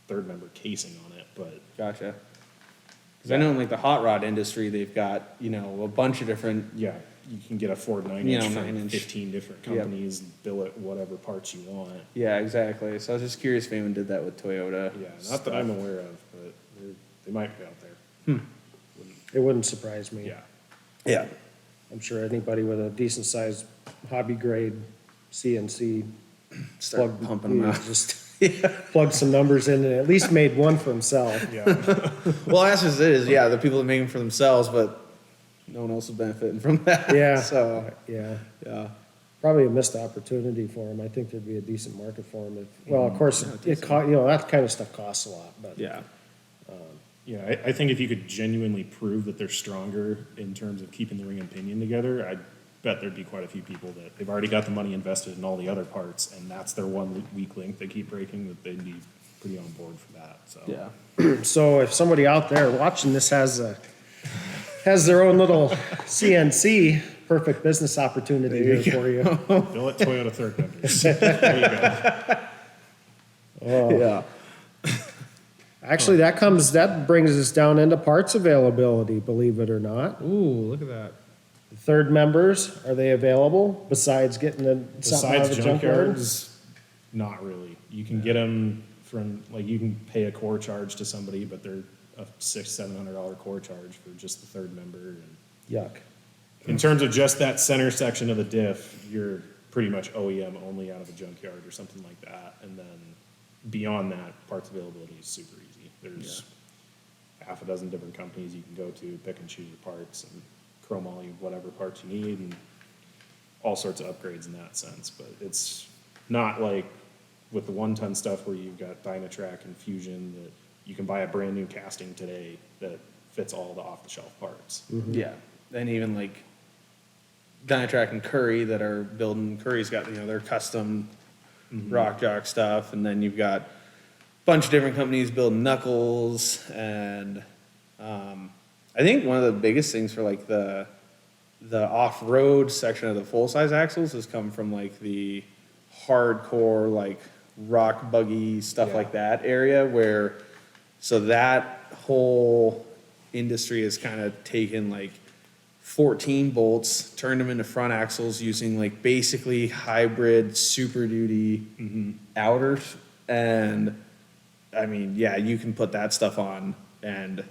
third member casing on it. But Gotcha. Because I know in like the hot rod industry, they've got, a bunch of different, yeah, you can get a Ford 9-inch You know, from 9-inch. 15 different Yep. companies, bill it whatever parts you want. yeah, exactly. So I was just curious if anyone did that with Toyota. Yeah, not that I'm aware of, but they might be out there. It wouldn't surprise me. Yeah. Yeah. I'm sure anybody with a decent sized hobby grade CNC Start pumping them out. just plugged some numbers in and at least made one for himself. Yeah. Well, that's just it is, yeah, the people that make them for themselves, but no one else is benefiting from that. Yeah. So, Yeah, yeah. probably a missed opportunity for him. I think there'd be a decent market for him. Well, of course, Yeah, it that kind of stuff costs a lot, but. Yeah. Yeah, I think if you could genuinely prove that they're stronger in terms of keeping the ring and pinion together, I bet there'd be quite a few people that they've already got the money invested in all the other parts, and that's their one weak link they keep breaking, that they'd be pretty on board for that, so. Yeah. So if somebody out there watching this has their own little CNC, perfect business opportunity here for you. Bill it Toyota third members. There you go. Yeah. Actually, that brings us down into parts availability, believe it or not. Ooh, look at that. Third members, are they available besides getting something out of Besides the junkyard? junkyards, not really. You can get them from, like, you can pay a core charge to somebody, but they're a $600-700 core charge for just the third member. And Yuck. in terms of just that center section of the diff, you're pretty much OEM only out of a junkyard or something like that. And then beyond that, parts availability is super easy. There's half a dozen different companies you can go to, pick and choose your parts, and chrome all you whatever parts you need, and all sorts of upgrades in that sense. But it's not like with the 1-ton stuff where you've got Dynatrack and Fusion that you can buy a brand new casting today that fits all the off-the-shelf parts. Yeah, and even like Dynatrack and Curry that are building. Curry's got their custom rock jock stuff, and then you've got a bunch of different companies building knuckles, and I think one of the biggest things for like the off-road section of the full-size axles has come from like the hardcore like rock buggy stuff Yeah. like that area where so that whole industry has kind of taken like 14 bolts, turned them into front axles using like basically hybrid Super Duty outers. And I mean, yeah, you can put that stuff on and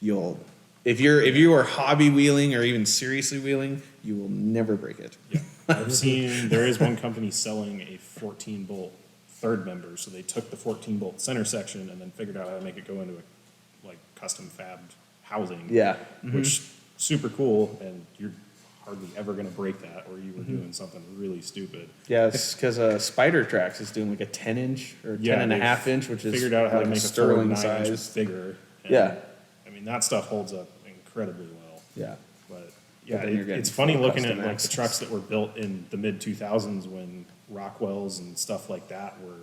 you'll, if you are hobby wheeling or even seriously wheeling, you will never break it. Yeah. I've seen, there is one company selling a 14 bolt third member. So they took the 14 bolt center section and then figured out how to make it go into a like custom fabbed housing. Yeah. Which super cool. And you're hardly ever going to break that or you were doing something really stupid. Yeah, it's because Spider Tracks is doing like a 10-inch or 10 and a half inch, which is figured out how like to make a a sterling 9 size. inches bigger. And, Yeah. I mean, that stuff holds up incredibly well. Yeah. But yeah, then you're getting it's funny full looking at custom like the axles. trucks that were built in the mid 2000s when Rockwells and stuff like that were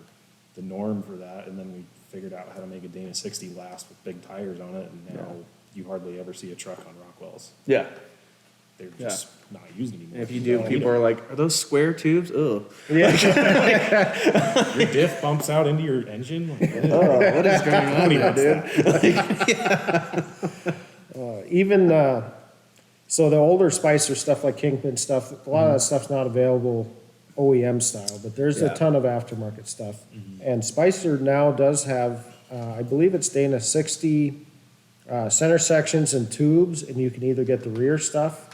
the norm for that, and then we figured out how to make a Dana 60 last with big tires on it, and now you hardly ever see a truck on Rockwells. Yeah. They're just not used anymore. And if you do, people are like, are those square tubes? Ugh. your diff bumps out into your engine. Like, Oh, what is going on nobody there, wants dude? that. Even, so the older Spicer stuff like Kingpin stuff, a lot of that stuff's not available OEM style, but there's Yeah. a ton of aftermarket stuff. And Spicer now does have, I believe it's Dana 60 center sections and tubes, and you can either get the rear stuff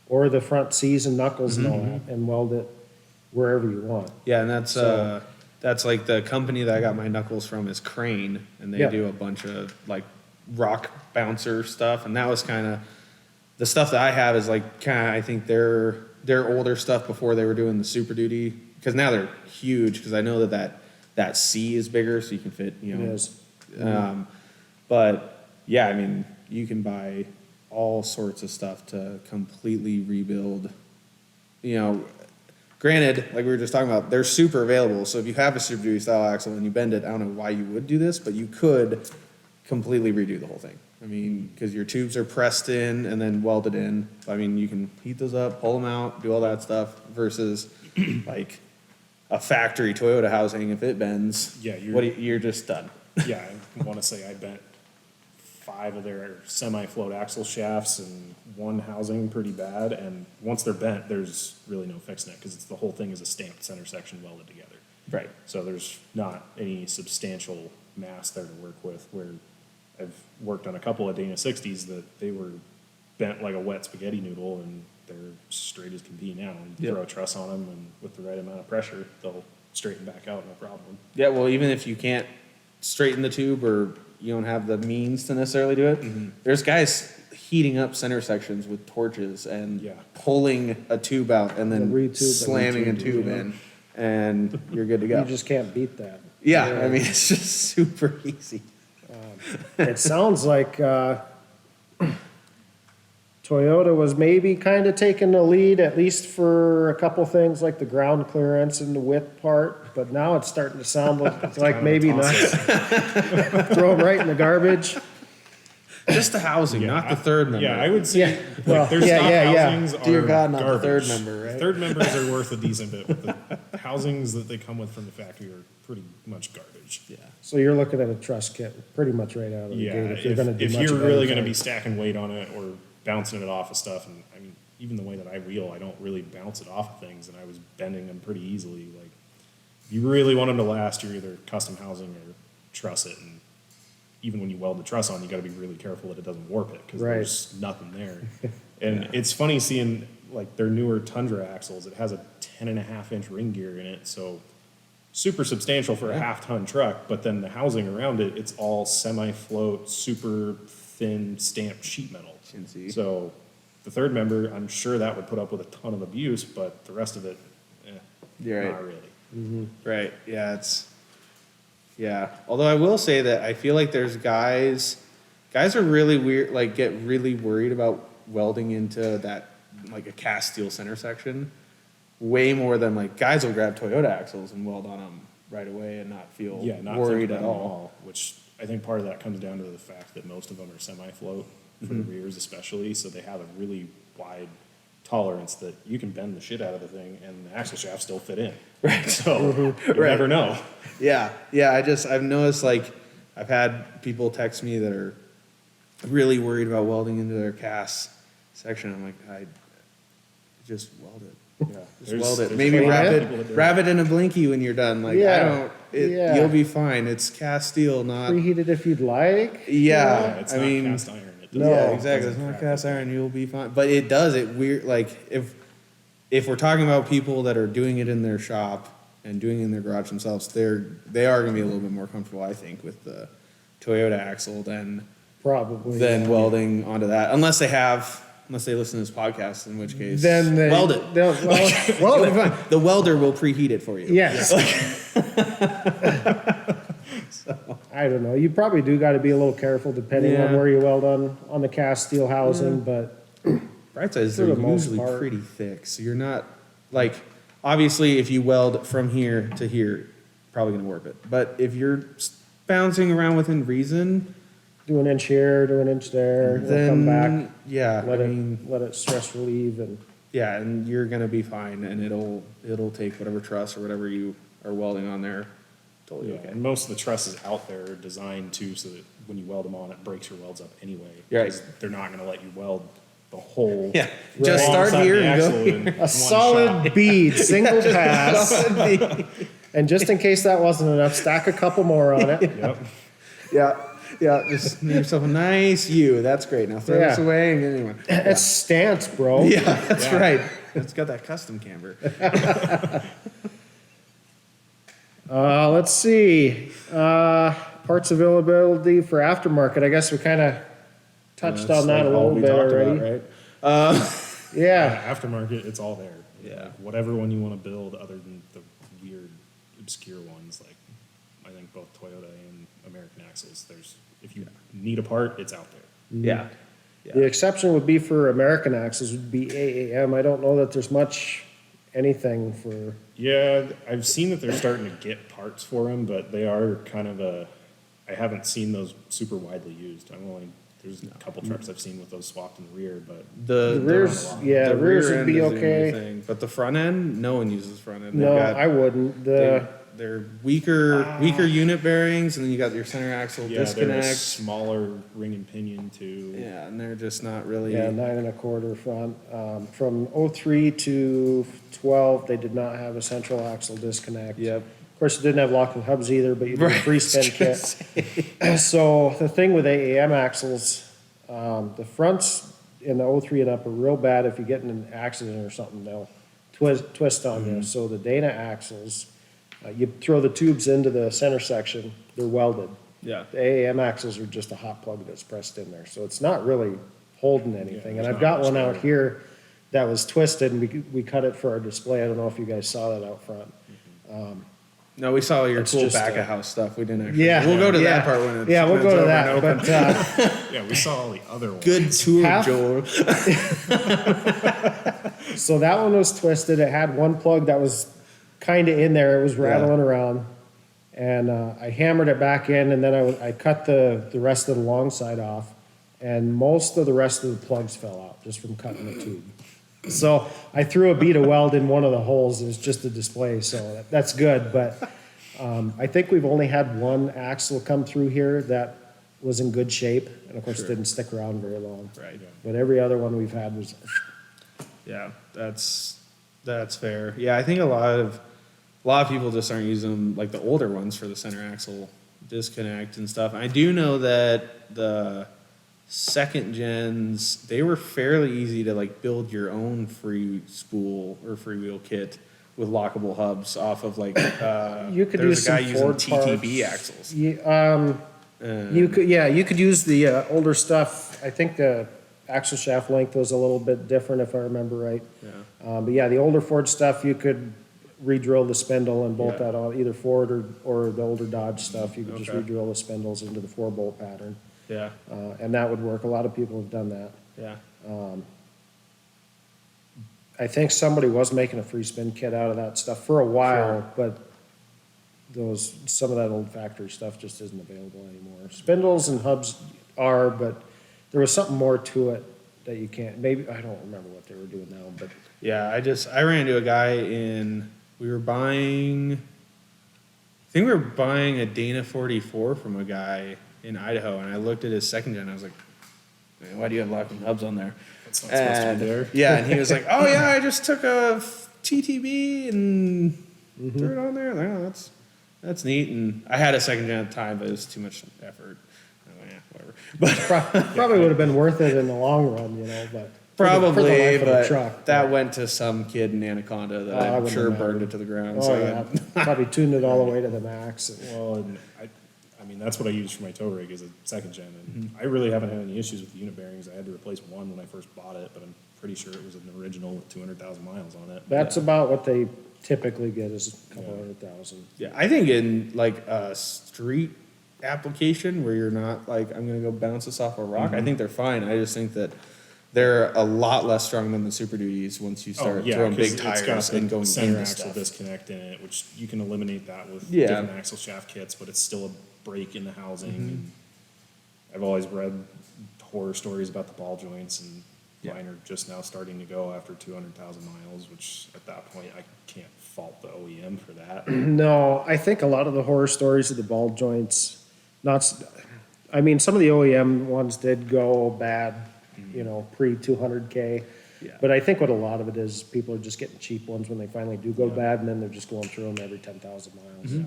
or the front C's and knuckles and all that, and weld it wherever you want. Yeah, and that's So- that's like the company that I got my knuckles from is Crane, and they Yeah. do a bunch of like rock bouncer stuff, and that was kind of the stuff that I have is like kind of I think their older stuff before they were doing the Super Duty, because now they're huge because I know that C is bigger, so you can fit It is. But yeah, I mean, you can buy all sorts of stuff to completely rebuild. Granted, like we were just talking about, they're super available. So if you have a Super Duty style axle and you bend it, I don't know why you would do this, but you could completely redo the whole thing. I mean, because your tubes are pressed in and then welded in. I mean, you can heat those up, pull them out, do all that stuff versus like a factory Toyota housing. If it bends, Yeah, you're just done. Yeah, I want to say I bent 5 of their semi-float axle shafts and one housing pretty bad. And once they're bent, there's really no fixing it because the whole thing is a stamped center section welded together. Right. So there's not any substantial mass there to work with. Where I've worked on a couple of Dana 60s that they were bent like a wet spaghetti noodle, and they're straight as can be now. And you Yep. throw a truss on them, and with the right amount of pressure, they'll straighten back out, no problem. Yeah, well, even if you can't straighten the tube or you don't have the means to necessarily do it, there's guys heating up center sections with torches and Yeah. pulling a tube out and then The retube, the slamming a retube, tube yeah. in, and you're good to go. You just can't beat that. Yeah, I mean, it's just super easy. It sounds like Toyota was maybe kind of taking the lead, at least for a couple things like the ground clearance and the width part, but now it's starting to sound like maybe not. Throw them right in the garbage. Just the housing, not the third member. Yeah, I would say Yeah, like, well, their yeah, stock yeah, yeah. housings Dear are God, not the garbage. third member, right? Third members are worth a decent bit, but the housings that they come with from the factory are pretty much garbage. Yeah. So you're looking at a truss kit pretty much right out of the Yeah, gate if you're gonna do if much you're of really going to anything. be stacking weight on it or bouncing it off of stuff, and I mean, even the way that I wheel, I don't really bounce it off of things, and I was bending them pretty easily. Like, if you really want them to last, you're either custom housing or truss it, and even when you weld the truss on, you got to be really careful that it doesn't warp it because Right. there's nothing there. And it's funny seeing like their newer Tundra axles. It has a 10.5-inch ring gear in it, so super substantial for a half-ton truck. But then the housing around it, it's all semi-float, super thin stamped sheet metal. Chintzy. So the third member, I'm sure that would put up with a ton of abuse, but the rest of it, You're right. not really. Right. Yeah, Yeah. Although I will say that I feel like there's guys are really weird, like get really worried about welding into that, like a cast steel center section way more than like guys will grab Toyota axles and weld on them right away and not feel Not worried think at about them all. which I think part of that comes down to the fact that most of them are semi-float for the rears especially, so they have a really wide tolerance that you can bend the shit out of the thing and the axle shaft still fit in. Right. So you never know. Yeah. I've noticed, like, I've had people text me that are really worried about welding into their cast section. I'm like, I just weld it. Yeah. Just weld it. there's Maybe a lot of wrap people that it, do wrap it in a blinky when you're done. Like, Yeah. Yeah. you'll be fine. It's cast steel, not. Preheat it if you'd like. Yeah. It's I not mean, cast iron. It No. doesn't- yeah, exactly. It's doesn't not crack cast it. iron. You'll be fine. But it does. It weird. Like if we're talking about people that are doing it in their shop and doing it in their garage themselves, they are going to be a little bit more comfortable, I think, with the Toyota axle than Probably. welding onto that. Unless they listen to this podcast, in which case, Then they weld it. they'll- well, You'll be fine. The welder will preheat it for you. yes. I don't know. You probably do got to be a little careful depending on Yeah. where you weld on the cast steel housing, but Bright side is For they're the most usually part. pretty thick, so you're not like obviously if you weld from here to here, probably gonna warp it. But if you're bouncing around within reason, do an inch here, do an inch there, we'll come back, then yeah, let I mean it stress relieve, and yeah, and you're gonna be fine, and it'll take whatever truss or whatever you are welding on there. Totally Yeah, okay. and most of the trusses out there are designed too so that when you weld them on, it breaks your welds up anyway. Right. 'Cause they're not gonna let you weld the whole. Yeah, just long start side of here the and axle go. in a one solid shot. bead, single pass. And just in case that wasn't enough, stack a couple more on it. Yep. Yeah, just make yourself a nice U. That's great. Now throw this Yeah. away and get a new one. It's stance, bro. Yeah, that's Yeah. right. It's got that custom camber. Let's see. Parts availability for aftermarket. I guess we kind of touched That's on that like a all little we bit talked about, already. right? Yeah. Aftermarket, it's all there. Yeah. Like, whatever one you want to build, other than the weird, obscure ones, like I think both Toyota and American Axles. If you need a part, it's out there. Yeah. The exception would be for American axles would be AAM. I don't know that there's much anything for. Yeah, I've seen that they're starting to get parts for them, but they are kind of I haven't seen those super widely used. There's a couple trucks I've seen with those swapped in the rear, but The rears, the yeah, rears rear would be end is the only okay. thing, but the front end, no one uses front end. No, I wouldn't. They're weaker unit bearings, and then you got your center axle yeah, they're a disconnect. smaller ring and pinion too. Yeah, and they're just not really. Yeah, 9 1/4 front. From 03 to 12, they did not have a central axle disconnect. Yep. Of course, it didn't have locking hubs either, but you did a free spin kit. So the thing with AAM axles, the fronts in the 03 and up are real bad. If you get in an accident or something, they'll twist on you. So the Dana axles, you throw the tubes into the center section, they're welded. Yeah. The AAM axles are just a hot plug that's pressed in there, so it's not really holding anything. And there's I've not got much one out there. here that was twisted, and we cut it for our display. I don't know if you guys saw that out front. No, we saw your It's cool just, back uh, of house stuff. We didn't actually. Yeah, We'll go to yeah. that part when it's Yeah, we'll when go it's to over that, and open. but, Yeah, we saw all the other ones. Good tour, Half- Joel. so that one was twisted. It had one plug that was kind of in there. It was rattling around. And I hammered it back in, and then I cut the rest of the long side off, and most of the rest of the plugs fell out just from cutting the tube. So I threw a bead of weld in one of the holes. It was just a display, so that's good. But I think we've only had one axle come through here that was in good shape, and of course Sure. didn't stick around very long. Right. But every other one we've had was. Yeah, that's fair. Yeah, I think a lot of people just aren't using them, like the older ones for the center axle disconnect and stuff. I do know that the second gens, they were fairly easy to like build your own free spool or freewheel kit with lockable hubs off of like You could there's use a guy some using Ford TTB parts. axles. You could use the older stuff. I think the axle shaft length was a little bit different if I remember right. Yeah. But yeah, the older Ford stuff, you could re-drill the spindle and bolt Yeah. that on, either Ford or the older Dodge stuff. You could just Okay. re-drill the spindles into the 4-bolt pattern. Yeah, And that would work. A lot of people have done that. yeah. I think somebody was making a free spin kit out of that stuff for a while, but some of that old factory stuff just isn't available anymore. Spindles and hubs are, but there was something more to it that you can't, maybe, I don't remember what they were doing now, but Yeah, I ran into a guy we were buying a Dana 44 from a guy in Idaho, and I looked at his second gen, I was like, "Man, why do you have locking hubs on there?" It's not supposed to be there. Yeah, and he was like, "Oh yeah, I just took a TTB and threw it on there." Like, "Oh, that's neat." And I had a second gen at the time, but it was too much effort. I'm like, yeah, whatever. But probably would have been worth it in the long run, but. for the probably, life of the but truck, that went to some kid in Anaconda that Oh, I I'm wouldn't sure imagine. burned it to the ground. Oh, so yeah, probably tuned it all the way to the max. Well, and I mean, that's what I use for my tow rig is a second gen, and I really haven't had any issues with the unit bearings. I had to replace one when I first bought it, but I'm pretty sure it was an original with 200,000 miles on it. That's about what they typically get, is a couple Yeah. 100,000. yeah, I think in like a street application where you're not like, I'm gonna go bounce this off a rock, I think they're fine. I just think that they're a lot less strong than the Super Duties once you start throwing 'cause big it's tires got and the going center into axle stuff. disconnect in it, which you can eliminate that with Yeah. different axle shaft kits, but it's still a break in the housing. And I've always read horror stories about the ball joints, and Yeah. mine are just now starting to go after 200,000 miles, which at that point I can't fault the OEM for that. No, I think a lot of the horror stories of the ball joints, I mean, some of the OEM ones did go bad, pre-200K. Yeah. But I think what a lot of it is, people are just getting cheap ones when they finally do go Yeah. bad, and then they're just going through them every 10,000 miles.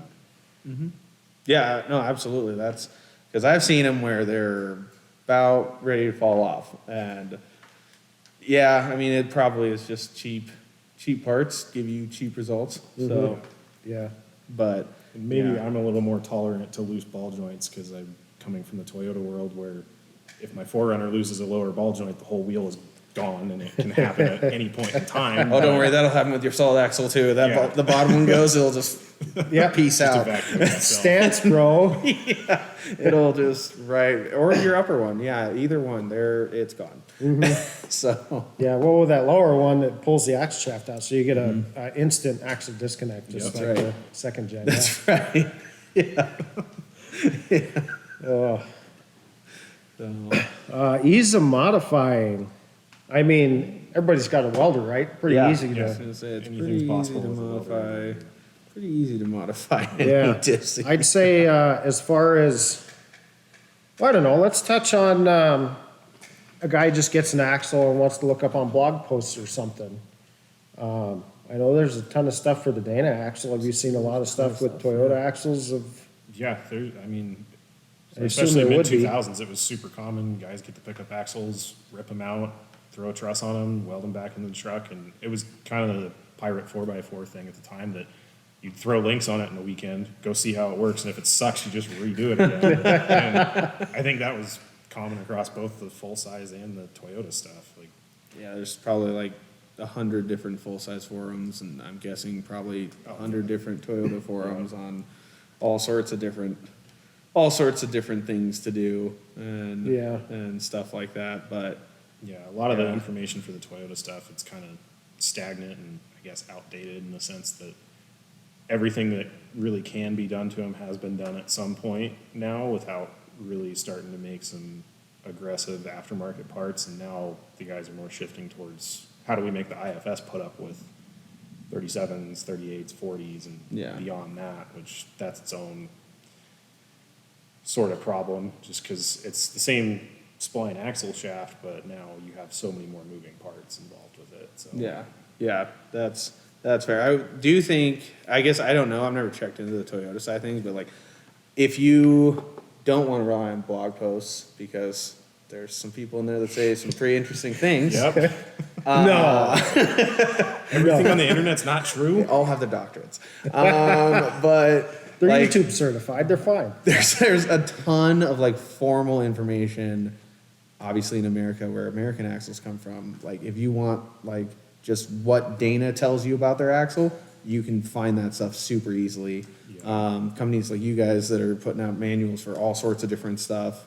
Yeah, no, absolutely. That's because I've seen them where they're about ready to fall off, and yeah, I mean, it probably is just cheap parts give you cheap results. So, Yeah. but And maybe yeah. I'm a little more tolerant to loose ball joints because I'm coming from the Toyota world where if my 4Runner loses a lower ball joint, the whole wheel is gone, and it can happen at any point in time. Oh, don't worry, that'll happen with your solid axle too. That Yeah. the bottom one goes, it'll just Yeah. peace Just out. evacuate itself. Stance, bro. It'll just or your upper one. Yeah, either one. It's gone. So Yeah, well, with that lower one, it pulls the axle shaft out, so you get a instant axle disconnect, just Yep. like That's the right. second gen. that's right. Oh. So, Ease of modifying. I mean, everybody's got a welder, right? Pretty yeah, easy I was to. gonna say it's Anything's pretty easy possible to with a welder. modify. Pretty easy to modify. any Yeah, disc. I'd say as far as, well, I don't know. Let's touch on a guy just gets an axle and wants to look up on blog posts or something. I know there's a ton of stuff for the Dana axle. Have you seen a lot of stuff with Toyota axles? Yeah, I mean, I assume especially there mid would be. 2000s, it was super common. Guys get the pickup axles, rip them out, throw a truss on them, weld them back into the truck, and it was kind of the pirate 4x4 thing at the time that you'd throw links on it in the weekend, go see how it works, and if it sucks, you just redo it again. And I think that was common across both the full size and the Toyota stuff. Like, Yeah, there's probably like 100 different full-size forums, and I'm guessing probably 100 different Toyota forums on all sorts of different things to do and Yeah. and stuff like that. But yeah, a lot of the Yeah. information for the Toyota stuff, it's kind of stagnant and I guess outdated in the sense that everything that really can be done to them has been done at some point now without really starting to make some aggressive aftermarket parts. And now the guys are more shifting towards how do we make the IFS put up with 37s, 38s, 40s, and Yeah. beyond that, which that's its own sort of problem, just because it's the same spline axle shaft, but now you have so many more moving parts involved with it. So yeah, that's fair. I do think, I guess, I don't know, I've never checked into the Toyota side of things, but like, if you don't want to rely on blog posts, because there's some people in there that say some pretty interesting things. Yep. No. Everything on the internet's not true. They all have their doctorates. But They're like, YouTube certified. They're fine. there's a ton of like formal information, obviously in America, where American axles come from. Like, if you want like just what Dana tells you about their axle, you can find that stuff super easily. Companies like you guys that are putting out manuals for all sorts of different stuff,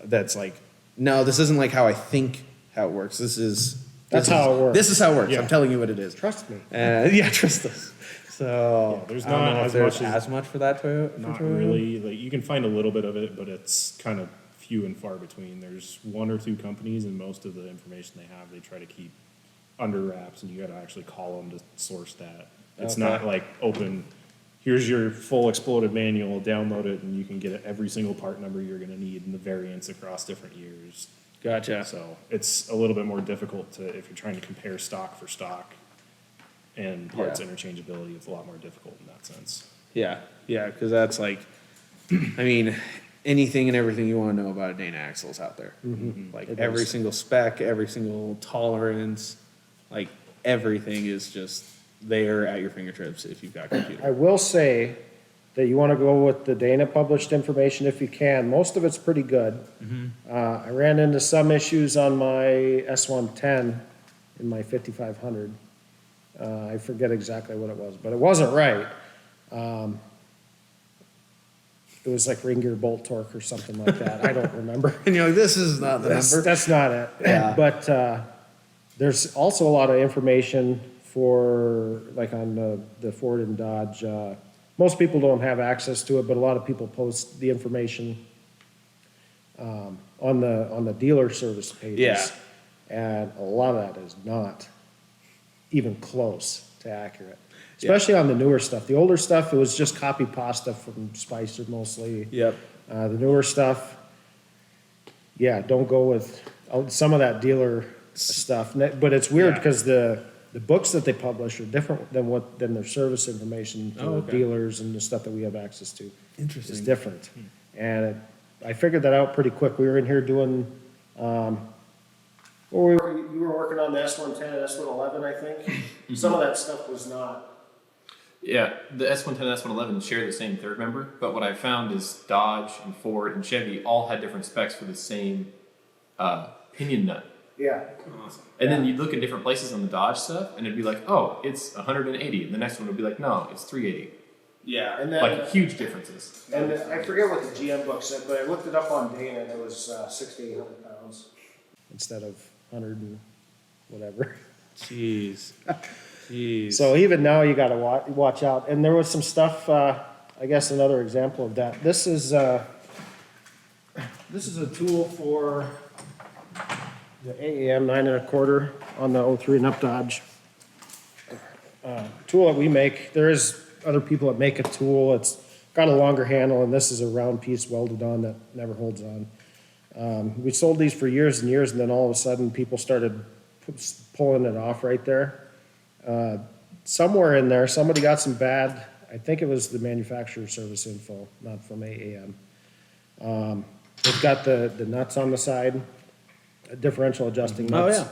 that's like, no, this isn't like how I think how it works. That's how it works. This is how it works. Yeah. I'm telling you what it is. Trust me. Yeah, trust us. So Yeah, there's I don't not know if as there's much as much for that Toyota. Not for Toyota. really. Like, you can find a little bit of it, but it's kind of few and far between. There's one or two companies, and most of the information they have, they try to keep under wraps, and you got to actually call them to source that. It's Okay. not like open. Here's your full exploded manual. Download it, and you can get every single part number you're going to need and the variants across different years. Gotcha. So it's a little bit more difficult to if you're trying to compare stock for stock, and parts Yeah. interchangeability. It's a lot more difficult in that sense. Yeah, yeah, because that's like, I mean, anything and everything you want to know about a Dana axle is out there. Like It every is. single spec, every single tolerance, like everything is just there at your fingertips if you've got a computer. I will say that you want to go with the Dana published information if you can. Most of it's pretty good. I ran into some issues on my S110 in my 5500. I forget exactly what it was, but it wasn't right. It was like ring gear bolt torque or something like that. I don't remember. And you're like, this is not the number. That's not it. Yeah. But there's also a lot of information for, like on the Ford and Dodge. Most people don't have access to it, but a lot of people post the information on the dealer service pages. Yeah. And a lot of that is not even close to accurate, especially on the newer stuff. The older stuff, it was just copy pasta from Spicer mostly. Yep. The newer stuff, yeah, don't go with some of that dealer stuff. But it's weird Yeah. because the books that they publish are different than their service information for Oh, okay. dealers and the stuff that we have access to. Interesting. It's different. And I figured that out pretty quick. We were in here doing, you were working on the S110 and S111, I think. Some of that stuff was not. Yeah, the S110 and S111 share the same third member, but what I found is Dodge and Ford and Chevy all had different specs for the same pinion nut. Yeah. And then you'd look at different places on the Dodge stuff, and it'd be like, oh, it's 180. And the next one would be like, no, it's 380. Yeah. And then, Like huge differences. and I forget what the GM book said, but I looked it up on Dana and it was 6,800 pounds instead of 100 and whatever. Jeez. Jeez. So even now you got to watch out. And there was some stuff. I guess another example of that. This is a tool for the AAM 9 1/4 on the 03 and up Dodge. Tool that we make. There is other people that make a tool. It's got a longer handle, and this is a round piece welded on that never holds on. We sold these for years and years, and then all of a sudden people started pulling it off right there. Somewhere in there, somebody got some bad, I think it was the manufacturer service info, not from AAM. It's got the nuts on the side, differential adjusting nuts.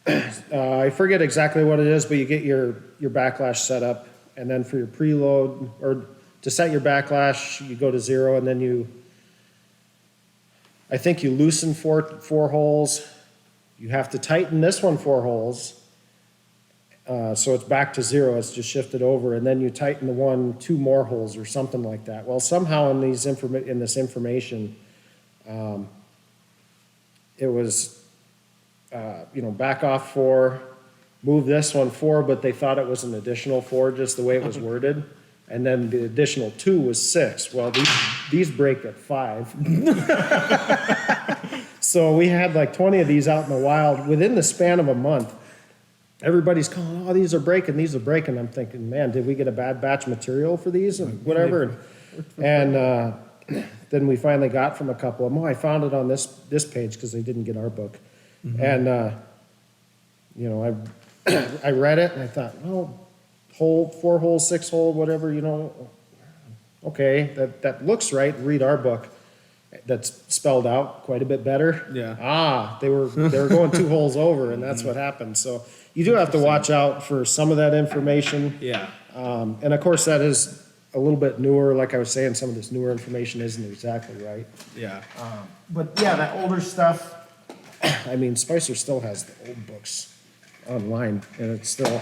I forget exactly what it is, but you get your backlash set up, and then for your preload, or to set your backlash, you go to 0, and then I think you loosen four holes. You have to tighten this one 4 holes. So it's back to 0, it's just shifted over, and then you tighten the 2 more holes or something like that. Well, somehow in this information, it was, back off 4, move this one 4, but they thought it was an additional 4, just the way it was worded. And then the additional 2 was 6. Well, these break at 5. So we had like 20 of these out in the wild within the span of a month. Everybody's calling, oh, these are breaking. I'm thinking, man, did we get a bad batch of material for these and whatever? And then we finally got from a couple of them, I found it on this page because they didn't get our book. And, I read it and I thought, well, 4 hole, 6 hole, whatever, okay, that looks right. Read our book. That's spelled out quite a bit better. Yeah. They were going 2 holes over, and that's what happened. So you do have to watch out for some of that information. Yeah. And of course, that is a little bit newer. Like I was saying, some of this newer information isn't exactly right. Yeah. But yeah, that older stuff. I mean, Spicer still has the old books online, and it's still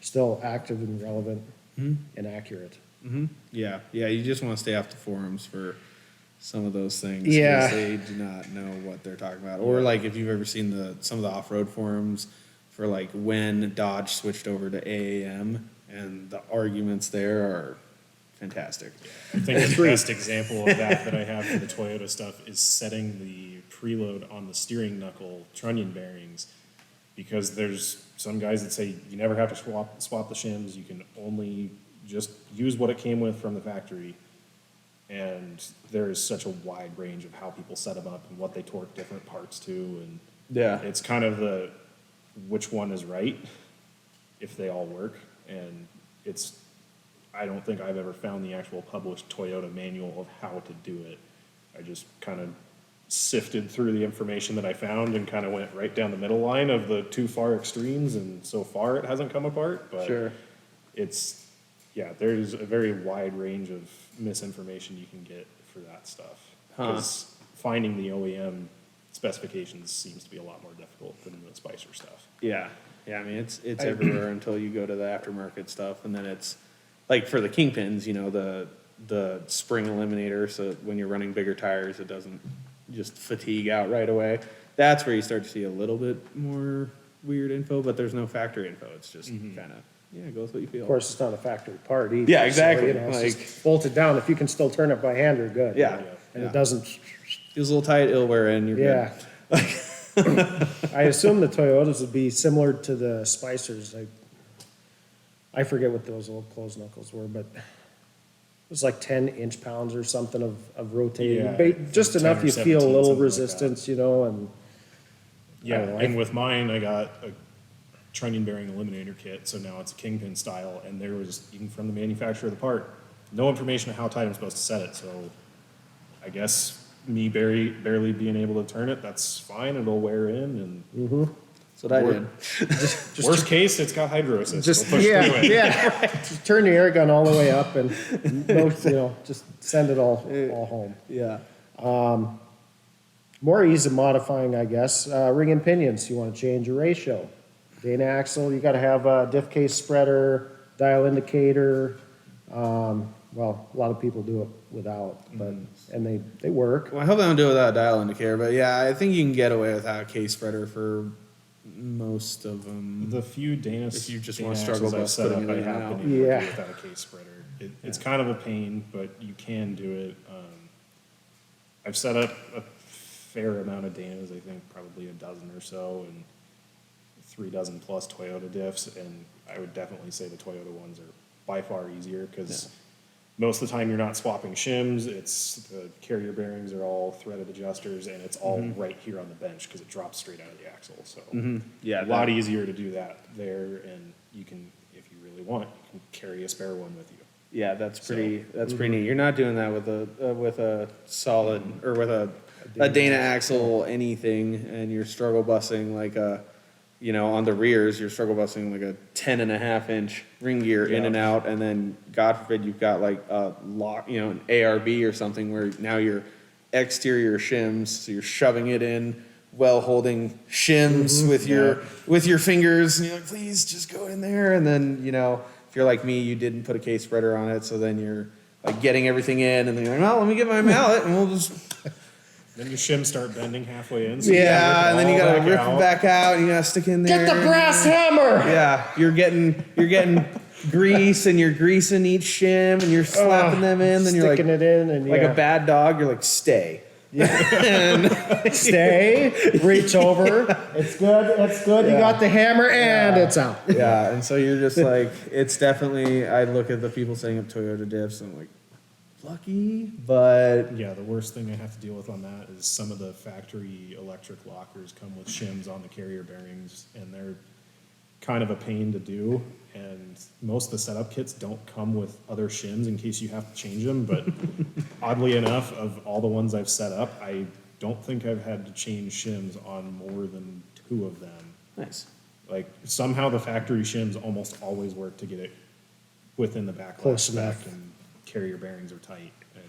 still active and relevant and accurate. Yeah, yeah, you just want to stay off the forums for some of those things. 'Cause Yeah. they do not know what they're talking about. Or like if you've ever seen some of the off-road forums for like when Dodge switched over to AAM, and the arguments there are fantastic. I think the best example of that I have for the Toyota stuff is setting the preload on the steering knuckle trunnion bearings, because there's some guys that say you never have to swap the shims, you can only just use what it came with from the factory. And there is such a wide range of how people set them up and what they torque different parts to, and Yeah. it's kind of which one is right if they all work. And I don't think I've ever found the actual published Toyota manual of how to do it. I just kind of sifted through the information that I found and kind of went right down the middle line of the two far extremes, and so far it hasn't come apart, but Sure. there's a very wide range of misinformation you can get for that stuff. Because finding the OEM specifications seems to be a lot more difficult than the Spicer stuff. Yeah, yeah. I mean, it's everywhere until you go to the aftermarket stuff, and then it's like for the kingpins, you know, the spring eliminator, so when you're running bigger tires, it doesn't just fatigue out right away. That's where you start to see a little bit more weird info, but there's no factory info. It's just kind of go with what you feel. Of course, it's not a factory part either. Yeah, exactly. So, it's just bolted down. If you can still turn it by hand, you're good. Yeah, And yeah. it doesn't, Feels a little tight, it'll wear in. You're yeah. good. I assume the Toyotas would be similar to the Spicers. I forget what those old closed knuckles were, but it was like 10 inch-pounds or something of rotating. Yeah, Just 10 enough or you feel a 17, little something like resistance, you know, and Yeah, I don't know, and with mine, I got a trunnion bearing eliminator kit, so now it's a kingpin style, and there was, even from the manufacturer of the part, no information of how tight I'm supposed to set it, so I guess me barely being able to turn it, that's fine, it'll wear in, and That's what I did. worst case, it's got hydro assist, just, it'll push through it. yeah. Just turn the air gun all the way up and, just send it all home. Yeah. More ease of modifying, I guess. Ring and pinions, you want to change your ratio. Dana axle, you got to have a diff case spreader, dial indicator. Well, a lot of people do it without, but and they work. Well, I hope they don't do it without a dial indicator, but yeah, I think you can get away without a case spreader for most of them. The few Dana If you just Dana wanna struggle axles I've bus set putting up, it I in and have out. been able to Yeah. do without a case spreader. It's kind of a pain, but you can do it. I've set up a fair amount of Danas, I think probably a dozen or so, and 3 dozen plus Toyota diffs, and I would definitely say the Toyota ones are by far easier, because most of the time you're not swapping shims, it's the carrier bearings are all threaded adjusters, and it's all right here on the bench, because it drops straight out of the axle, so. Yeah, A lot easier to do that there, and you can, if you really want, you can carry a spare one with you. Yeah, that's pretty neat. You're not doing that with a solid or with a Dana axle anything, and you're struggle busing like on the rears, you're struggle busing like a 10.5-inch ring gear in Yeah. and out, and then God forbid you've got like a lock, an ARB or something where now your exterior shims, so you're shoving it in while holding shims with your fingers, and you're like, please just go in there, and then if you're like me, you didn't put a case spreader on it, so then you're like getting everything in, and then you're like, well, let me get my mallet, and we'll just Then your shims start bending halfway in. So yeah, and then you gotta rip out. it back out, and you gotta stick in there. Get the brass hammer! Yeah, you're getting grease, and you're greasing each shim, and you're slapping them in. Then you're Sticking like it in and like a bad dog. You're like, stay. stay, reach over. It's good. You got the hammer and it's out. Yeah, and so you're just like, it's definitely. I look at the people setting up Toyota diffs, and I'm like, lucky, but Yeah, the worst thing I have to deal with on that is some of the factory electric lockers come with shims on the carrier bearings, and they're kind of a pain to do. And most of the setup kits don't come with other shims in case you have to change them. But oddly enough, of all the ones I've set up, I don't think I've had to change shims on more than 2 of them. nice. Like somehow the factory shims almost always work to get it within the backlash Close spec, enough. and carrier bearings are tight. And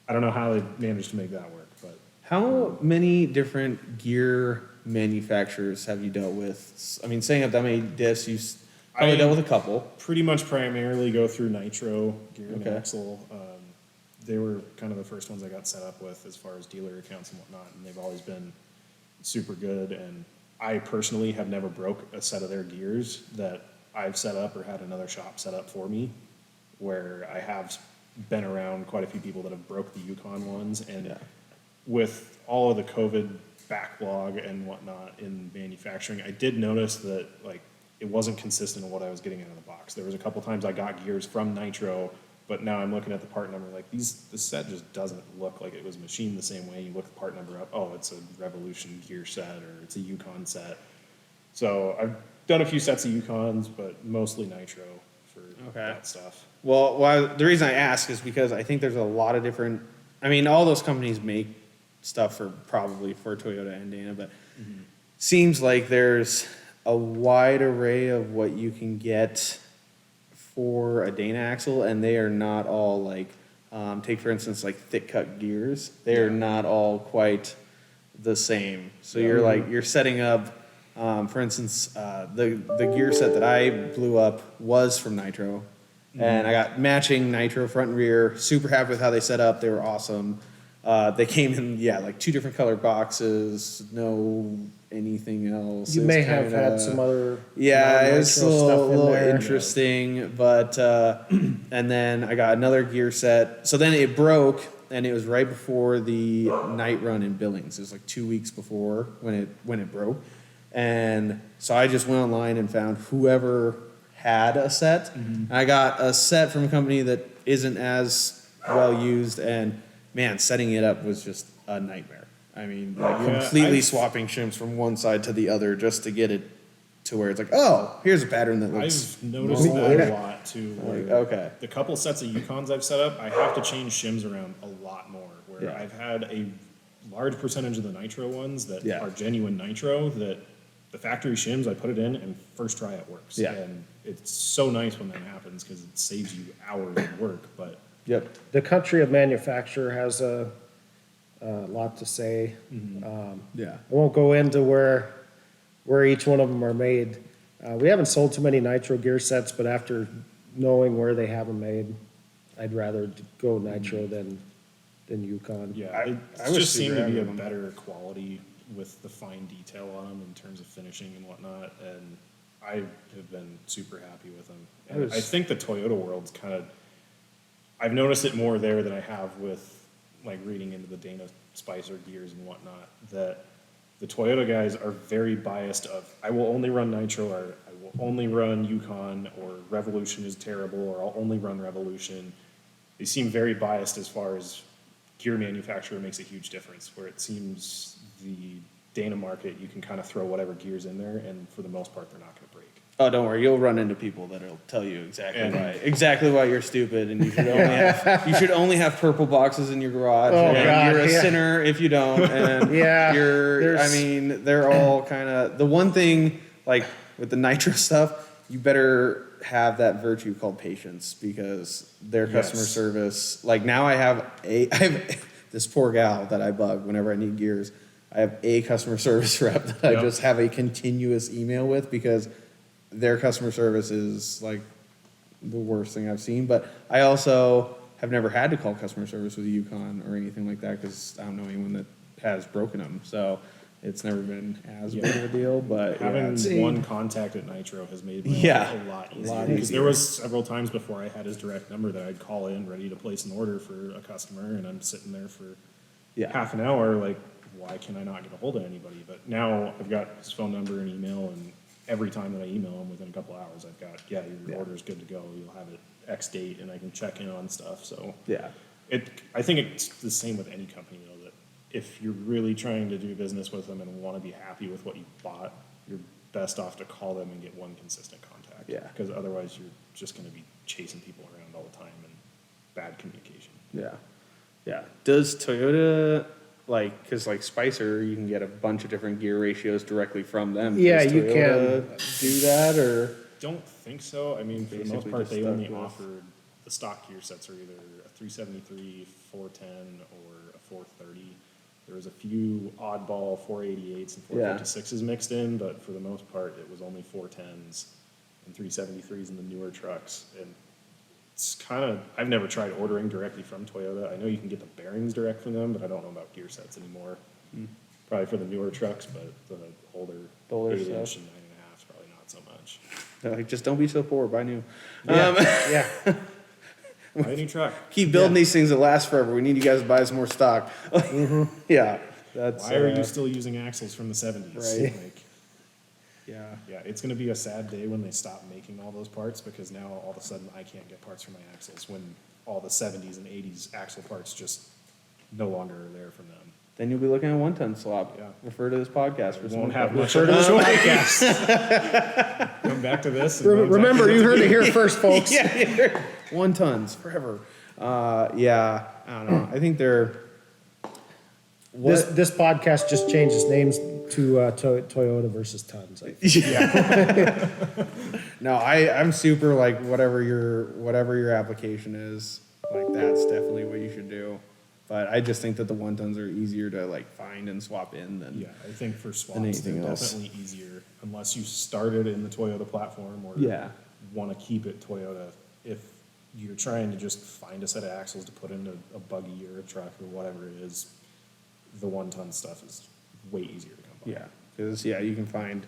I don't know how they managed to make that work, but How many different gear manufacturers have you dealt with? I mean, setting up that many diffs, Probably dealt with a couple. Pretty much primarily go through Nitro gear and Okay. axle. They were kind of the first ones I got set up with as far as dealer accounts and whatnot, and they've always been super good. And I personally have never broke a set of their gears that I've set up or had another shop set up for me, where I have been around quite a few people that have broke the Yukon ones. And Yeah. with all of the COVID backlog and whatnot in manufacturing, I did notice that like it wasn't consistent in what I was getting out of the box. There was a couple times I got gears from Nitro, but now I'm looking at the part number like this set just doesn't look like it was machined the same way. You look the part number up, oh, it's a Revolution gear set or it's a Yukon set. So I've done a few sets of Yukons, but mostly Nitro for that stuff. Well, the reason I ask is because I think there's a lot of different. I mean, all those companies make stuff probably for Toyota and Dana, but seems like there's a wide array of what you can get for a Dana axle, and they are not all like, take for instance like thick cut gears. They are not all quite the same. So you're setting up, for instance, the gear set that I blew up was from Nitro, and I got matching Nitro front and rear. Super happy with how they set up. They were awesome. They came in like 2 different color boxes. No anything else. You It was may have kinda- had some other it's a non-nitro stuff in little there. interesting, but and then I got another gear set. So then it broke, and it was right before the night run in Billings. It was like 2 weeks before when it broke, and so I just went online and found whoever had a set. I got a set from a company that isn't as well used, and man, setting it up was just a nightmare. I mean, like completely swapping shims from one side to the other just to get it to where it's like, oh, here's a pattern that looks. I've noticed that a lot too. Where okay. The couple sets of Yukons I've set up, I have to change shims around a lot more. Where Yeah. I've had a large percentage of the Nitro ones that Yeah. are genuine Nitro that the factory shims, I put it in and first try it works. Yeah. And it's so nice when that happens because it saves you hours of work. But Yep. The country of manufacture has a lot to say. Yeah. I won't go into where each one of them are made. We haven't sold too many Nitro gear sets, but after knowing where they have them made, I'd rather go Nitro than Yukon. yeah, it I was just seemed super to be a happy with them. better quality with the fine detail on them in terms of finishing and whatnot. And I have been super happy with them. And I think the Toyota world's kind of, I've noticed it more there than I have with like reading into the Dana Spicer gears and whatnot, that the Toyota guys are very biased of, I will only run Nitro, or I will only run Yukon, or Revolution is terrible, or I'll only run Revolution. They seem very biased as far as gear manufacturer makes a huge difference, where it seems the Dana market, you can kind of throw whatever gears in there, and for the most part, they're not going to break. Oh, don't worry. You'll run into people that'll tell you And- exactly why you're stupid, and you should only have purple boxes in your garage. Oh, and God, you're a yeah. sinner if you don't. And Yeah, I mean, they're all kind of the one thing. Like with the Nitro stuff, you better have that virtue called patience, because their customer Yes. service. Like now, I have this poor gal that I bug whenever I need gears. I have a customer service rep that I Yep. just have a continuous email with, because their customer service is like the worst thing I've seen. But I also have never had to call customer service with a Yukon or anything like that, because I don't know anyone that has broken them. So it's never been as big of a deal. But yeah, Having it's- one contact at Nitro has made my Yeah. life a lot easier. lot Because easier. there was several times before I had his direct number that I'd call in ready to place an order for a customer, and I'm sitting there for Yeah. half an hour, like, why can I not get a hold of anybody? But now I've got his phone number and email, and every time that I email him within a couple hours, I've got, your Yeah. order's good to go. You'll have it X date, and I can check in on stuff. So Yeah. I think it's the same with any company, though, that if you're really trying to do business with them and want to be happy with what you bought, you're best off to call them and get one consistent contact. Yeah. Because otherwise, you're just going to be chasing people around all the time and bad communication. Yeah. Yeah. Does Toyota, like, because like Spicer, you can get a bunch of different gear ratios directly from them. Yeah, Does you Toyota do that, or? Don't think so. I mean, for the most Basically part, just they stuck only with- offered the stock gear sets are either a 373, 410, or a 430. There was a few oddball 488s and 456s mixed in, but for the most part, it was only 410s. and 373s in the newer trucks. And it's kind of, I've never tried ordering directly from Toyota. I know you can get the bearings direct from them, but I don't know about gear sets anymore. Probably for the newer trucks, but the older, older 8-inch stuff. and 9.5 is probably not so much. They're like, just don't be so poor, buy new. Yeah. Buy a new truck. Keep building these things that last forever. We need you guys to buy some more stock. Yeah, that's. Why are you still using axles from the 70s? Right. Like, Yeah. yeah, it's going to be a sad day when they stop making all those parts, because now all of a sudden I can't get parts for my axles when all the 70s and 80s axle parts just no longer are there from them. Then you'll be looking at 1-ton swap. Yeah. Refer to this podcast for We some. won't have much Refer of to a this podcast. Come back to this. and Remember, you heard it here first, folks. Yeah, 1-tons forever. Yeah, I don't know. I think they're. This podcast just changed its names to Toyota versus Tons. I think. Yeah. No, I'm super like whatever your application is, like that's definitely what you should do. But I just think that the 1-tons are easier to like find and swap in than. Yeah, I think for swaps, anything they're else. definitely easier, unless you started in the Toyota platform or Yeah. want to keep it Toyota. If you're trying to just find a set of axles to put into a buggy or a truck or whatever it is, the 1-ton stuff is way easier to come by. Yeah, because you can find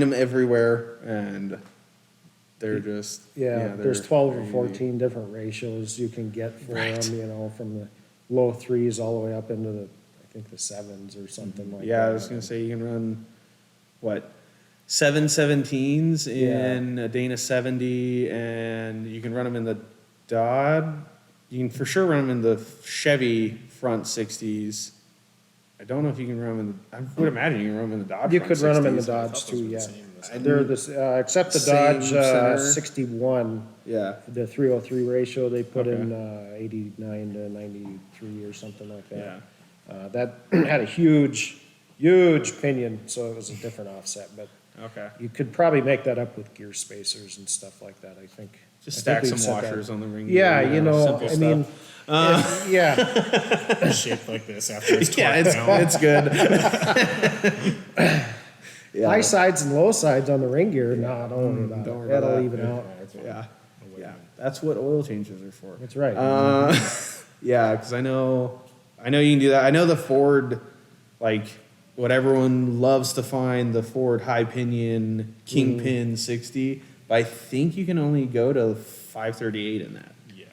them everywhere, and they're just Yeah, they're there's 12 or easy. 14 different ratios you can get for Right. them, from the low 3s all the way up into I think the 7s or something like that. Yeah, I was gonna say you can run what 717s in a Dana 70, and you can run them in the Dodge. You can for sure run them in the Chevy front 60s. I don't know if you can run them in the. I would imagine you can run them in the Dodge. You front could run them in the 60s. Dodge those too, were the yeah. same in the They're the, except the Same Dodge center. 61, Yeah, the 303 ratio, they put Okay. in 89 to 93 or something like yeah, that. That had a huge pinion, so it was a different offset, but okay. you could probably make that up with gear spacers and stuff like that, I think. Just I stack think some we've said that. washers on the ring. Yeah, gear, simple I stuff. mean, yeah, Shaped like this after it's Yeah, torqued down. it's good. Yeah. high sides and low sides on the ring gear, no, don't worry about don't it. worry about That'll that. even out. Yeah, yeah, that's what oil changes are for. That's right. Yeah, because I know you can do that. I know the Ford, like what everyone loves to find, the Ford high pinion Kingpin 60. But I think you can only go to 538 in that. Yeah.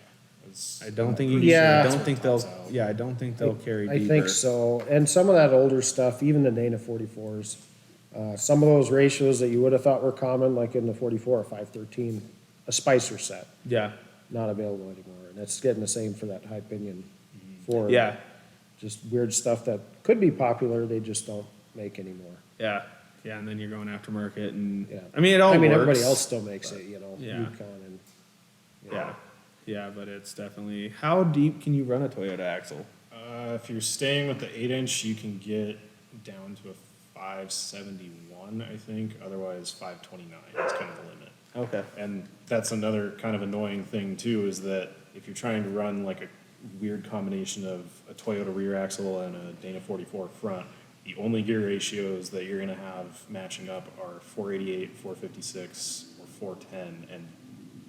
I don't think you. Yeah. I don't think they'll. Tops out. Yeah, I don't think they'll carry. I deeper. think so. And some of that older stuff, even the Dana 44s, some of those ratios that you would have thought were common, like in the 44 or 513, a Spicer set, Yeah, not available anymore. And it's getting the same for that high pinion Ford. yeah, Just weird stuff that could be popular, they just don't make anymore. yeah, yeah. And then you're going aftermarket, and Yeah. I mean it all. works, everybody else still makes it, yeah. Yukon and. Yeah, yeah, but it's definitely. How deep can you run a Toyota axle? If you're staying with the 8-inch, you can get down to a 571, I think. Otherwise, 529 is kind of the limit. Okay. And that's another kind of annoying thing too, is that if you're trying to run like a weird combination of a Toyota rear axle and a Dana 44 front, the only gear ratios that you're gonna have matching up are 488, 456, or 410, and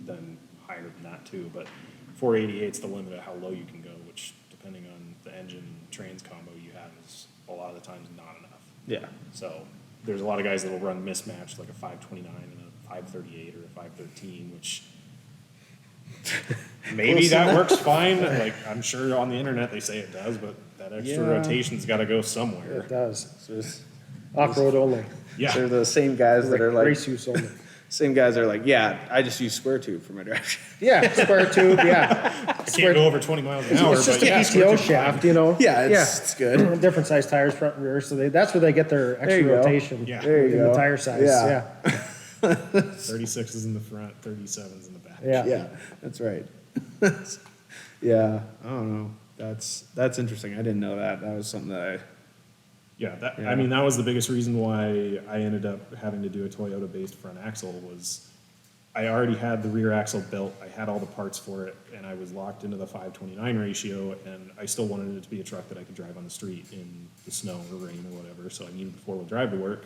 then higher than that too. But 488 is the limit of how low you can go, which depending on the engine and trains combo you have is a lot of the times not enough. Yeah. So there's a lot of guys that will run mismatched, like a 529 and a 538 or a 513, which maybe that works fine. Like I'm sure on the internet they say it does, but that extra Yeah. rotation's got to go somewhere. It does. So it's, Off-road only, Yeah, they're the same guys that are like race use only. same guys that are like, yeah, I just use square tube for my drive shaft. Yeah, square tube, yeah. I can't go over 20 miles an hour, It's just but a yeah, PTO shaft, Yeah, it's good. Different size tires, front and rear, so that's where they get their There you extra go. rotation. Yeah. There you In the go. tire size, Yeah. yeah. 36 is in the front, 37s in the back. Yeah. Yeah, that's right. Yeah, I don't know. That's interesting. I didn't know that. That was something that Yeah, Yeah. I mean, that was the biggest reason why I ended up having to do a Toyota-based front axle was I already had the rear axle built, I had all the parts for it, and I was locked into the 529 ratio, and I still wanted it to be a truck that I could drive on the street in the snow or rain or whatever, so I needed the four-wheel drive to work.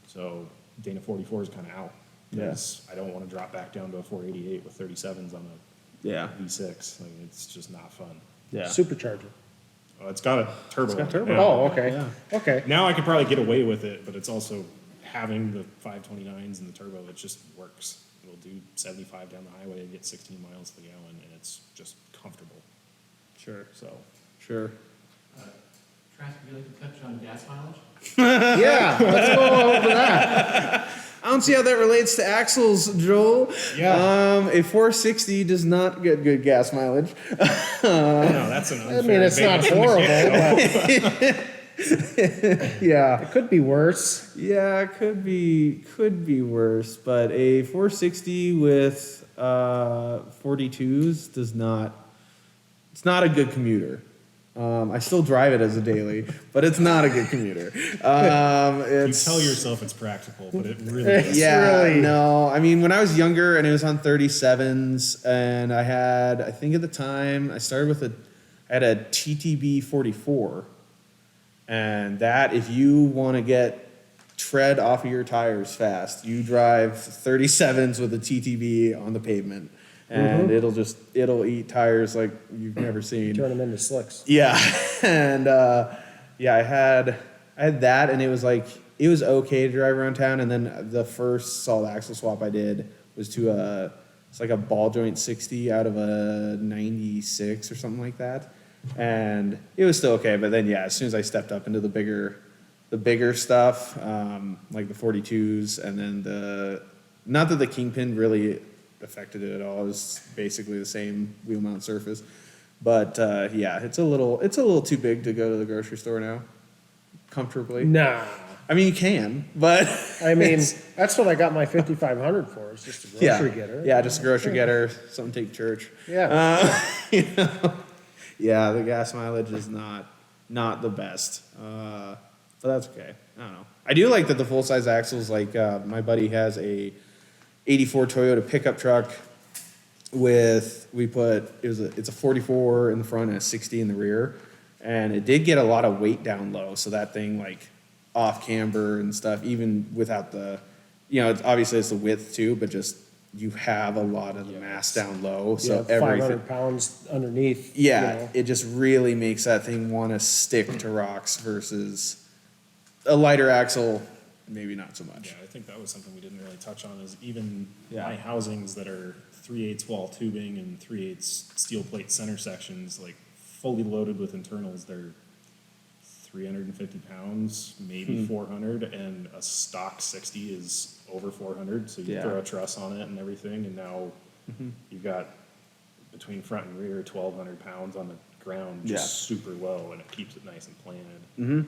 So Dana 44 is kind of out. because I don't want to drop back down to a 488 with 37s on a Yeah. V6. Like, it's just not fun. Yeah. Supercharger. Well, it's got a turbo. got in it turbo. now. Oh, okay. Yeah. Okay. Now I could probably get away with it, but it's also having the 529s and the turbo. It just works. It'll do 75 down the highway and get 16 miles to the gallon, and it's just comfortable. Sure. So Sure. Trask, would you like to touch on gas mileage? Yeah, let's go over that. I don't see how that relates to axles, Joel. Yeah. A 460 does not get good gas mileage. no, that's an unfair I mean, it's not advantage. horrible, but Yeah. it could be worse. Yeah, it could be worse, but a 460 with 42s does not. It's not a good commuter. I still drive it as a daily, but it's not a good commuter. You It's, tell yourself it's practical, but it really is. yeah, really- no. I mean, when I was younger and it was on 37s, and I think at the time I started with I had a TTB 44, and that if you want to get tread off of your tires fast, you drive 37s with a TTB on the pavement, and it'll eat tires like you've never seen. Turn them into slicks. Yeah, and yeah, I had that, and it was okay to drive around town. And then the first solid axle swap I did was to it's like a ball joint 60 out of a 96 or something like that, and it was still okay. But then yeah, as soon as I stepped up into the bigger stuff, like the 42s, and then not that the Kingpin really affected it at all. It was basically the same wheel mount surface. But yeah, it's a little too big to go to the grocery store now, comfortably. Nah. I mean, you can, but I mean, it's- that's what I got my 5500 for. It's just a grocery getter. yeah, just a grocery getter, something to take to church. Yeah. You know, yeah, the gas mileage is not the best, but that's okay. I don't know. I do like that the full size axles. Like my buddy has a '84 Toyota pickup truck with it's a 44 in the front and a 60 in the rear, and it did get a lot of weight down low. So that thing like off camber and stuff, even without the, it's obviously it's the width too, but just you have a lot of the mass down low. So Yeah, everything, 500 pounds underneath. yeah, you know. it just really makes that thing want to stick to rocks versus a lighter axle, maybe not so much. Yeah, I think that was something we didn't really touch on, is even Yeah. my housings that are 3/8 wall tubing and 3/8 steel plate center sections, like fully loaded with internals, they're 350 pounds, maybe 400, and a stock 60 is over 400. So you Yeah. throw a truss on it and everything, and now you've got between front and rear 1,200 pounds on the ground, just super low, and it keeps it nice and planted.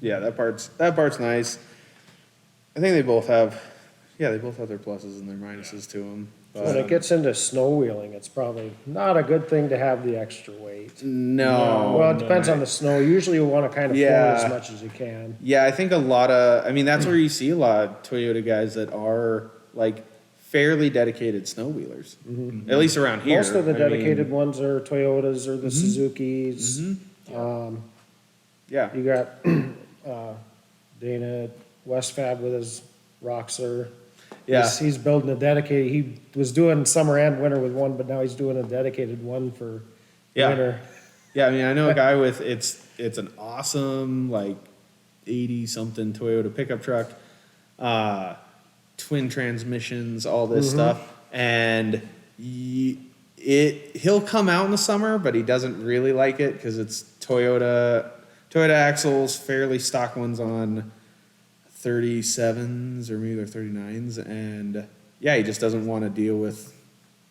Yeah, that part's nice. I think they both have their pluses and their minuses to them. When it gets into snow wheeling, it's probably not a good thing to have the extra weight. No. Well, it depends on the snow. Usually you want to kind of float Yeah. as much as you can. Yeah, I think that's where you see a lot of Toyota guys that are like fairly dedicated snow wheelers. At least around here. Most of the I mean, dedicated ones are Toyotas or the Suzukis. Yeah. You got Dana Westfab with his Roxer. Yeah. He's building a dedicated, he was doing summer and winter with one, but now he's doing a dedicated one for Yeah. winter. Yeah, I mean, I know a guy with it's an awesome like 80 something Toyota pickup truck, twin transmissions, all this stuff, and he'll come out in the summer, but he doesn't really like it because it's Toyota axles, fairly stock ones on 37s or maybe they're 39s, and yeah, he just doesn't want to deal with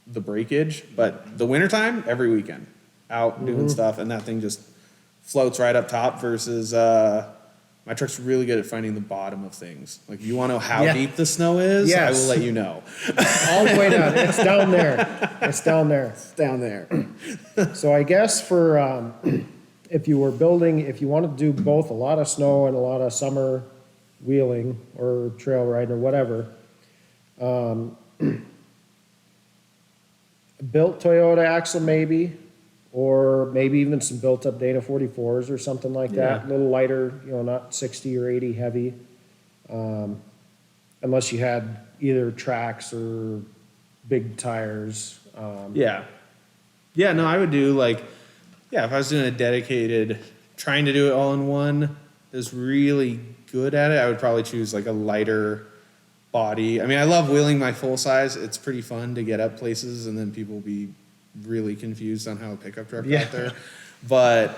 the breakage. But the wintertime, every weekend out doing stuff, and that thing just floats right up top versus my truck's really good at finding the bottom of things. Like, if you want to know how Yeah. deep the snow is, I will Yes. let you know. All the way down, it's down there, it's down there. It's down there. So I guess for, if you wanted to do both a lot of snow and a lot of summer wheeling or trail riding or whatever, built Toyota axle maybe, or maybe even some built-up Dana 44s or something like that, a Yeah. little lighter, not 60 or 80 heavy. Unless you had either tracks or big tires. Yeah. Yeah, no, I would do like, yeah, if I was doing a dedicated, trying to do it all in one, is really good at it, I would probably choose like a lighter body. I mean, I love wheeling my full size. It's pretty fun to get up places and then people will be really confused on how a pickup truck got there. But,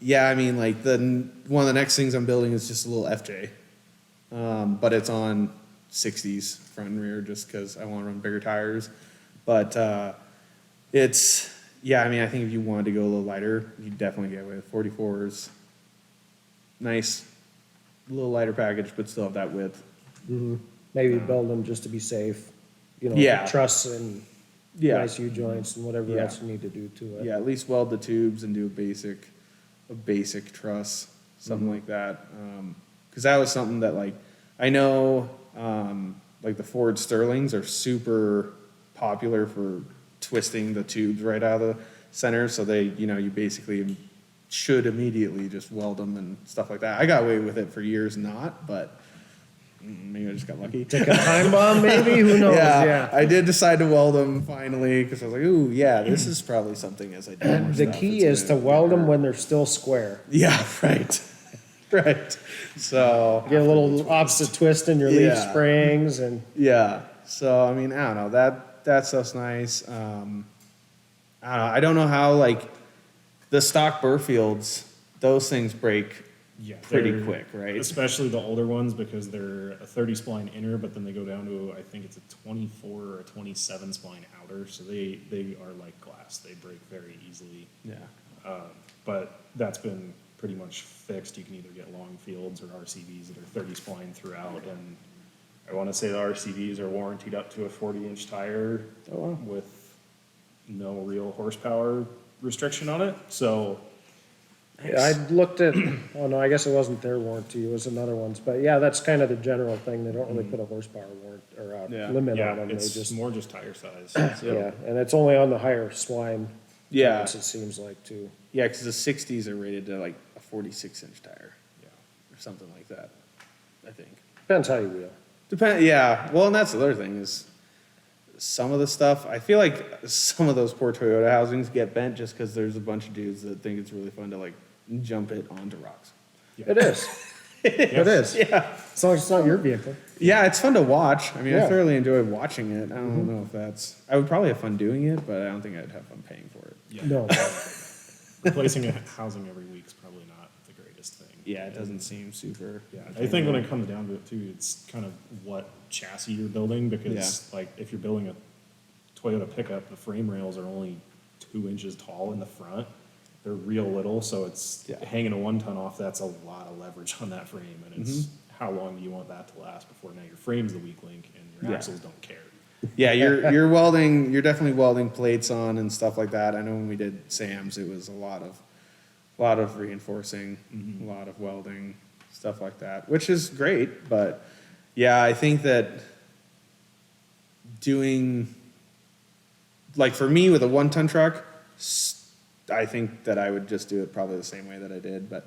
yeah, I mean, like one of the next things I'm building is just a little FJ. But it's on 60s front and rear just because I want to run bigger tires. But it's, yeah, I mean, I think if you wanted to go a little lighter, you definitely get away with 44s. Nice, a little lighter package, but still have that width. Maybe build them just to be safe, Yeah. trusses and Yeah. nice U-joints and whatever Yeah. else you need to do to it. Yeah, at least weld the tubes and do a basic truss, something like that. Because that was something that like, I know, like the Ford Sterlings are super popular for twisting the tubes right out of the center. So they, you basically should immediately just weld them and stuff like that. I got away with it for years not, but maybe I just got lucky. Take a time bomb, maybe? Who knows? Yeah. I did decide to weld them finally because I was like, ooh, yeah, this is probably something as I do more The stuff, key it's is to gonna weld them work. when they're still square. Yeah, right. Right. So, Get a little opposite twist in your leaf Yeah. springs and yeah. So, I mean, I don't know. That stuff's nice. I don't know. I don't know how, like, the stock Burfields, those things break Yeah, pretty they're- quick, right? Especially the older ones because they're a 30 spline inner, but then they go down to I think it's a 24 or a 27 spline outer. So they are like glass. They break very easily. Yeah. But that's been pretty much fixed. You can either get long fields or RCVs that are 30 spline throughout. And I want to say the RCVs are warranted up to a 40-inch tire with no real horsepower restriction on it. So I looked at, oh no, I guess it wasn't their warranty, it was another one's, but yeah, that's kind of the general thing. They don't really put a horsepower warrant or Yeah. limit yeah, on them. They it's just, more just tire size. yeah, and it's only on the higher swine. Yeah. joints, it seems like too. Yeah, because the 60s are rated to like a 46-inch tire Yeah. or something like that, I think. Depends how you wheel. Yeah. Well, and that's the other thing is some of the stuff, I feel like some of those poor Toyota housings get bent just because there's a bunch of dudes that think it's really fun to like jump it onto rocks. It is. It is. Yeah. As long as it's not your vehicle. Yeah, it's fun to watch. I mean, I Yeah. thoroughly enjoy watching it. I don't know if that's, I would probably have fun doing it, but I don't think I'd have fun paying for it. Yeah. No. Replacing a housing every week is probably not the greatest thing. Yeah, it doesn't seem super. Yeah, I think when it comes down to it too, it's kind of what chassis you're building because like if you're building a Toyota pickup, the frame rails are only 2 inches tall in the front. They're real little, so it's Yeah. hanging a 1 ton off. That's a lot of leverage on that frame, and it's how long do you want that to last before now your frame's the weak link and your Yeah. axles don't care. Yeah, you're welding. You're definitely welding plates on and stuff like that. I know when we did Sam's, it was a lot of reinforcing, a lot of welding, stuff like that, which is great. But yeah, I think that doing like for me with a 1-ton truck, I think that I would just do it probably the same way that I did. But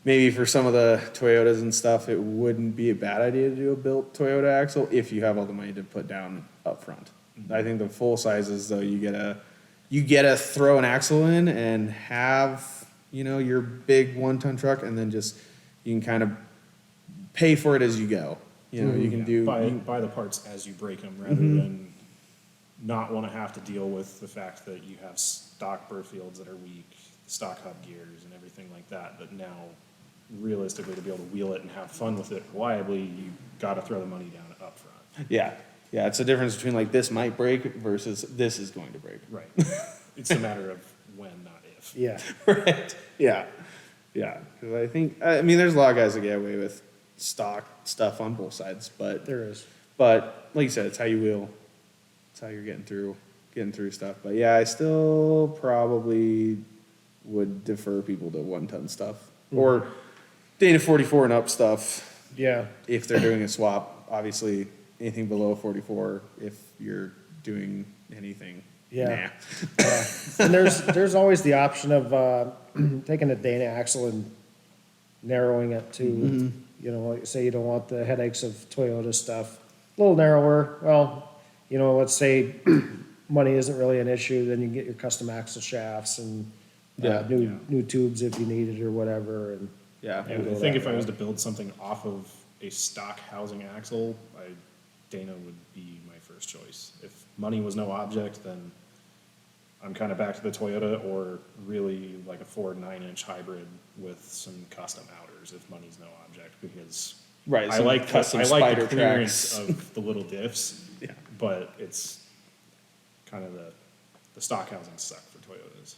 maybe for some of the Toyotas and stuff, it wouldn't be a bad idea to do a built Toyota axle if you have all the money to put down up front. I think the full sizes though, you get to throw an axle in and have, your big 1-ton truck and then just, you can kind of pay for it as you go. You can do, buy the parts as you break them rather than not want to have to deal with the fact that you have stock Burfields that are weak, stock hub gears and everything like that, that now realistically to be able to wheel it and have fun with it reliably, you got to throw the money down up front. yeah. It's a difference between like this might break versus this is going to break. Right. It's a matter of when, not if. Yeah. Right. Yeah. Yeah. Because I think, there's a lot of guys that get away with stock stuff on both sides, but There is. like you said, it's how you wheel. It's how you're getting through stuff. But yeah, I still probably would defer people to 1-ton stuff or Dana 44 and up stuff Yeah. if they're doing a swap. Obviously, anything below 44, if you're doing anything, Yeah. And there's always the option of taking a Dana axle and narrowing it to, like say you don't want the headaches of Toyota stuff. A little narrower. Well, let's say money isn't really an issue, then you can get your custom axle shafts and new tubes if you need it or whatever. And Yeah. I think if I was to build something off of a stock housing axle, Dana would be my first choice. If money was no object, then I'm kind of back to the Toyota, or really like a Ford 9-inch hybrid with some custom outers if money's no object, because Right, I some like custom the spider clearance tracks. of the little diffs, Yeah. but it's kind of the stock housings suck for Toyotas.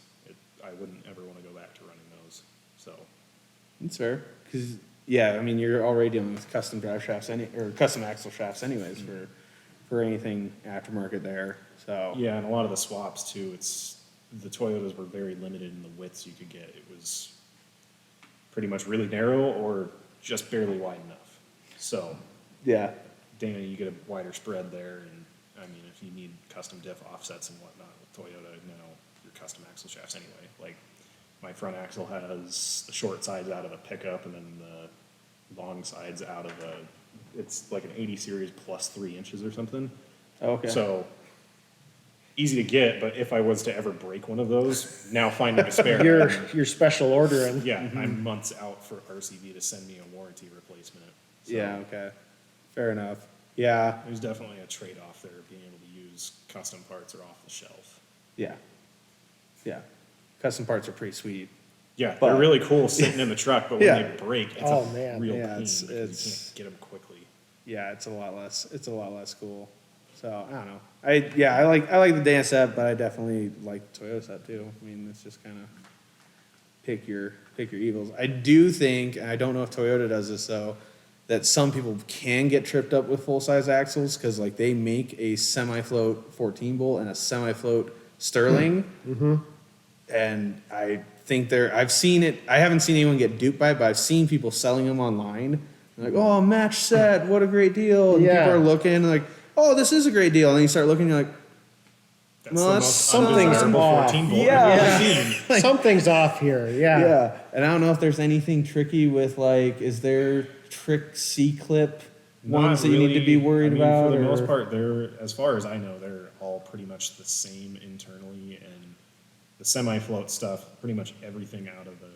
I wouldn't ever want to go back to running those. So That's fair. Because, I mean, you're already dealing with custom drive shafts, or custom axle shafts anyways for anything aftermarket there. So, yeah, and a lot of the swaps too. The Toyotas were very limited in the widths you could get. It was pretty much really narrow or just barely wide enough. So yeah. Dana, you get a wider spread there, and I mean, if you need custom diff offsets and whatnot with Toyota, your custom axle shafts anyway. Like my front axle has the short sides out of a pickup, and then the long sides out of it's like an 80 series plus 3 inches or something. Okay. So easy to get, but if I was to ever break one of those, now finding a spare. Your special ordering. Yeah, I'm months out for RCV to send me a warranty replacement. So Yeah, okay. Fair enough. Yeah. there's definitely a trade-off there, being able to use custom parts or off the shelf. Yeah. Yeah. Custom parts are pretty sweet. Yeah, But- they're really cool sitting in the truck, but when Yeah. they break, it's Oh, a man. real Yeah, pain it's- because you it's- can't get them quickly. Yeah, it's a lot less cool. So I don't know. I like the Dana set, but I definitely like the Toyota set too. I mean, it's just kind of pick your evils. I do think, and I don't know if Toyota does this though, that some people can get tripped up with full size axles because like they make a semi float 14 bolt and a semi float Sterling, and I think I've seen it. I haven't seen anyone get duped by it, but I've seen people selling them online. They're like, oh, match set, what a great deal! And Yeah. people are looking and like, oh, this is a great deal. And then you start looking, and you're like, That's No, the that's most something's undesirable off. 14 bolt Yeah. I've ever seen. Something's off here. Yeah. yeah. And I don't know if there's anything tricky with like, is there trick C-clip ones that you need to be worried about? For the or- most part, as far as I know, they're all pretty much the same internally, and the semi-float stuff, pretty much everything out of the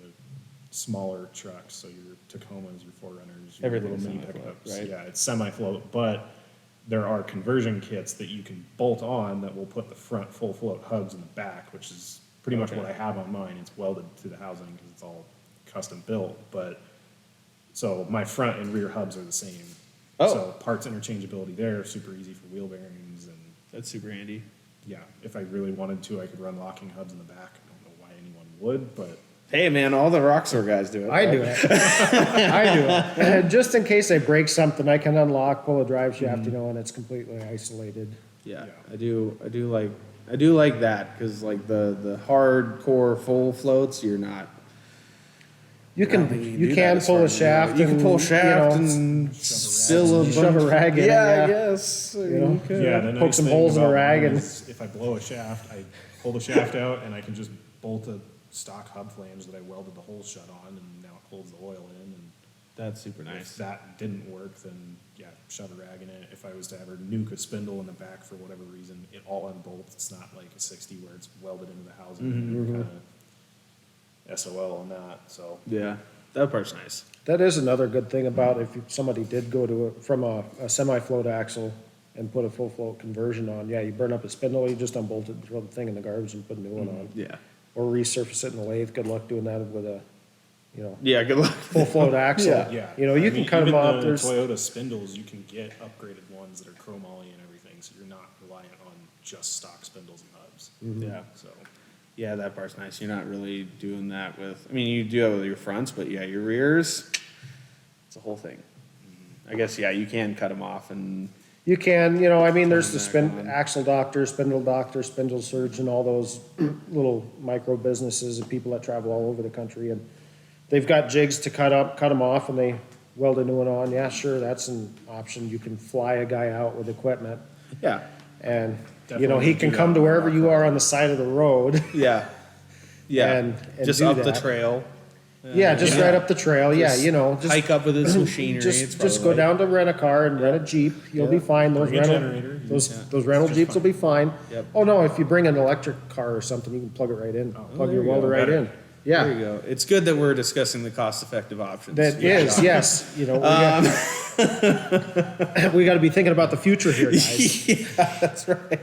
smaller trucks, so your Tacomas, your 4Runners, your Everything's little mini semi-float, pickups. right? Yeah, it's semi-float, but there are conversion kits that you can bolt on that will put the front full float hubs in the back, which is pretty much what I have on mine. It's welded to the housing because it's all custom built, but so my front and rear hubs are the same. Oh. So parts interchangeability there, super easy for wheel bearings, and That's super handy. yeah, if I really wanted to, I could run locking hubs in the back. I don't know why anyone would, but Hey man, all the Rockstar guys do it. I right? do it. I do it. And just in case I break something, I can unlock, pull a drive shaft, and it's completely isolated. Yeah, Yeah. I do like that because like the hardcore full floats, you're not. You I don't think can do that as pull far a as- shaft. You can pull a shaft and, and Shove still Shove a rag in it, Yeah, yeah. I guess. You know? You could. yeah, the Poke nice some thing holes in a about rag mine and- is if I blow a shaft, I pull the shaft out and I can just bolt a stock hub flange that I welded the hole shut on, and now it holds the oil in. And That's super if nice. that didn't work, then yeah, shove a rag in it. If I was to ever nuke a spindle in the back for whatever reason, it all unbolts. It's not like a 60 where it's welded into the housing and kind of SOL on that. So Yeah, that part's nice. That is another good thing about if somebody did go to from a semi-float axle and put a full float conversion on. Yeah, you burn up a spindle, you just unbolt it, throw the thing in the garbage, and put a new one on. Yeah. Or resurface it in the lathe. Good luck doing that with a, Yeah. Good luck. full float axle. Yeah. yeah, You I can mean, cut them even off. the There's Toyota spindles, you can get upgraded ones that are chromoly and everything, so you're not reliant on just stock spindles and hubs. Yeah. So Yeah, that part's nice. You're not really doing that with. I mean, you do it with your fronts, but yeah, your rears. It's a whole thing. I guess you can cut them off and. You can, I mean, there's the Turn back on. axle doctor, spindle surgeon, all those little micro businesses and people that travel all over the country, and they've got jigs to cut them off, and they weld a new one on. Yeah, sure, that's an option. You can fly a guy out with equipment, Yeah. and Definitely he do can that come to on wherever rock you are ride. on the side of the road. Yeah. Yeah. And Just do up the that. trail. Yeah, just right up the trail. Yeah, Just you know, just hike up with this machinery. it's just probably go down to rent a car and rent a Jeep. You'll be fine. Those Bring a rental generator. those rental just Jeeps will be fine. Yep. Oh no, if you bring an electric car or something, you can plug it right in. Plug there your you welder go. right Better. in. There Yeah, you go. It's good that we're discussing the cost-effective options. that Yeah. is yes. You know, we got to be thinking about the future here, guys. Yeah, that's right.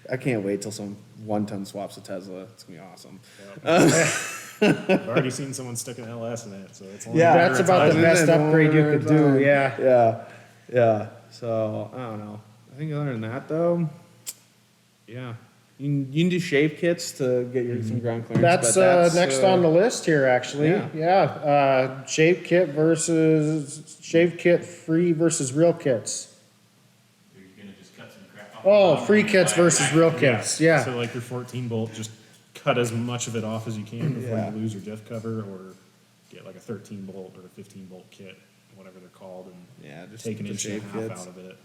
I can't wait till some one-ton swaps a Tesla. It's gonna be awesome. I've already seen someone stick an LS in it, so it's only Yeah. a matter That's of about the time. best upgrade you could do. Yeah. Yeah. So I don't know. I think other than that, though, yeah, you can do shave kits to get your some ground clearance. That's next on the list here, actually. Yeah. Yeah, shave kit free versus real kits. Oh, free kits versus real kits. Yeah. So like your 14 bolt, just cut as much of it off as you can before Yeah. you lose your diff cover, or get like a 13 bolt or a 15 bolt kit, whatever they're called, and Yeah, just take an the inch and a shave half kits. out of it.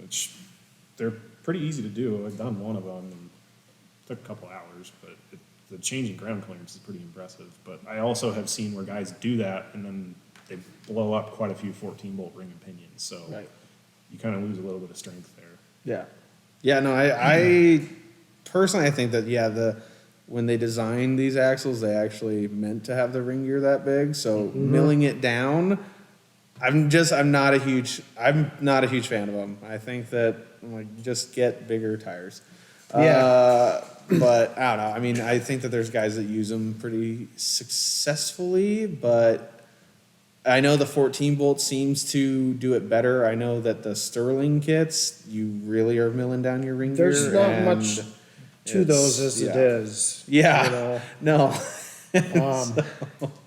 Which they're pretty easy to do. I've done one of them and took a couple hours, but the changing ground clearance is pretty impressive. But I also have seen where guys do that and then they blow up quite a few 14 bolt ring and pinions. So Right. you kind of lose a little bit of strength there. Yeah. Yeah, no, I personally I think that when they designed these axles, they actually meant to have the ring gear that big. So milling it down, I'm not a huge fan of them. I think that just get bigger tires. Yeah. But I don't know. I mean, I think that there's guys that use them pretty successfully, but I know the 14 bolt seems to do it better. I know that the Sterling kits, you really are milling down your ring gear. There's not and much to those as it is. Yeah. You know? No.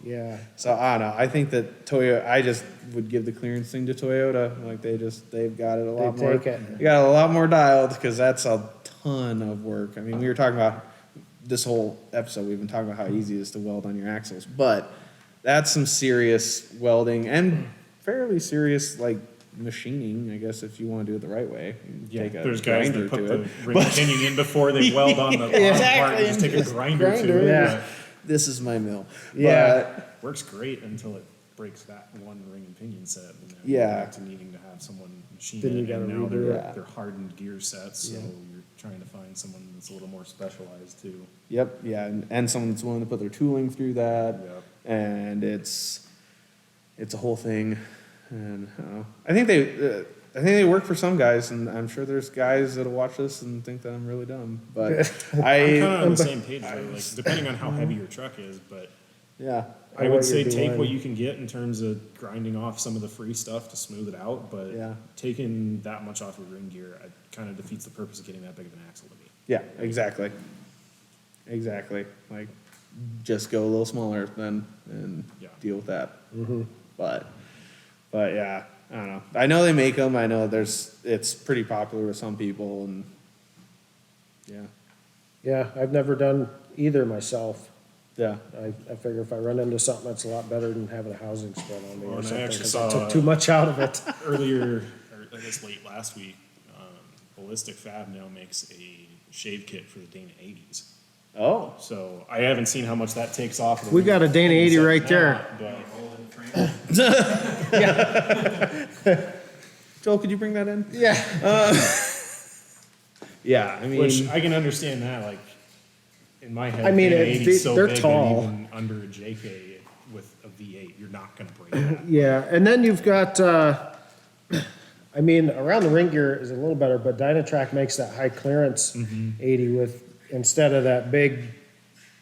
Yeah. So I don't know. I think that Toyota. I just would give the clearance thing to Toyota. Like they've got it a lot They more. take it. They got a lot more dialed because that's a ton of work. I mean, we were talking about this whole episode. We've been talking about how easy it is to weld on your axles, but that's some serious welding and fairly serious machining. I guess if you want to do it the right way. Yeah, Take a there's guys grinder that put to the it. ring pinion in before they weld on the bottom part Exactly, and just take a and just grinder grinder to it. it. Yeah. This is my mill. Yeah. But, Works great until it breaks that one ring and pinion set. And then Yeah. you're back to needing to have someone machine Then it. you gotta And now redo they're, it. they're hardened gear sets, so Yeah. you're trying to find someone that's a little more specialized too. Yep, yeah, and someone that's willing to put their tooling through that, Yep. and it's a whole thing, and I don't know. I think they work for some guys, and I'm sure there's guys that'll watch this and think that I'm really dumb, but I'm kind of on the but- same page though, like depending on how heavy your truck is, but yeah, I what would say you're take doing. what you can get in terms of grinding off some of the free stuff to smooth it out, but Yeah. taking that much off your ring gear, it kind of defeats the purpose of getting that big of an axle to me. yeah, exactly, like just go a little smaller then and Yeah. deal with that, but yeah, I don't know. I know they make them. I know it's pretty popular with some people, and yeah. Yeah, I've never done either myself. Yeah. I figure if I run into something, that's a lot better than having a housing spread on me Well, or and I something, actually 'cause I saw- took too much out of it. Earlier, or I guess late last week, Ballistic Fab now makes a shave kit for the Dana 80s. Oh. So I haven't seen how much that takes off. of the We got a ring Dana 80 set right now, there. but Joel, could you bring that in? Yeah. Yeah, I mean, which I can understand that. Like in my head, I mean, Dana it- 80 is so they're big that tall. even under a JK with a V8, you're not going to break that. Yeah, and then you've got, I mean, around the ring gear is a little better, but Dynatrac makes that high clearance 80 with, instead of that big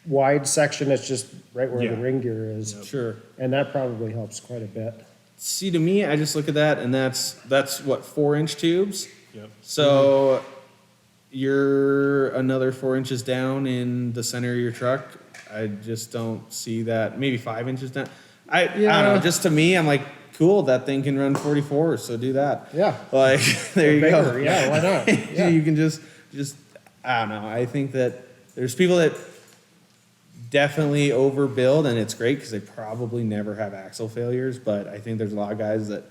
wide section, it's just right where the Yeah. ring gear is. sure. And that probably helps quite a bit. See, to me, I just look at that, and that's what 4-inch tubes. Yep. So you're another 4 inches down in the center of your truck. I just don't see that. Maybe 5 inches down. I don't know. Yeah. Just to me, I'm like, cool. That thing can run 44, so do that. Yeah. Like there you go. Bigger, yeah, why not? Yeah. You can just I don't know. I think that there's people that definitely overbuild, and it's great because they probably never have axle failures. But I think there's a lot of guys that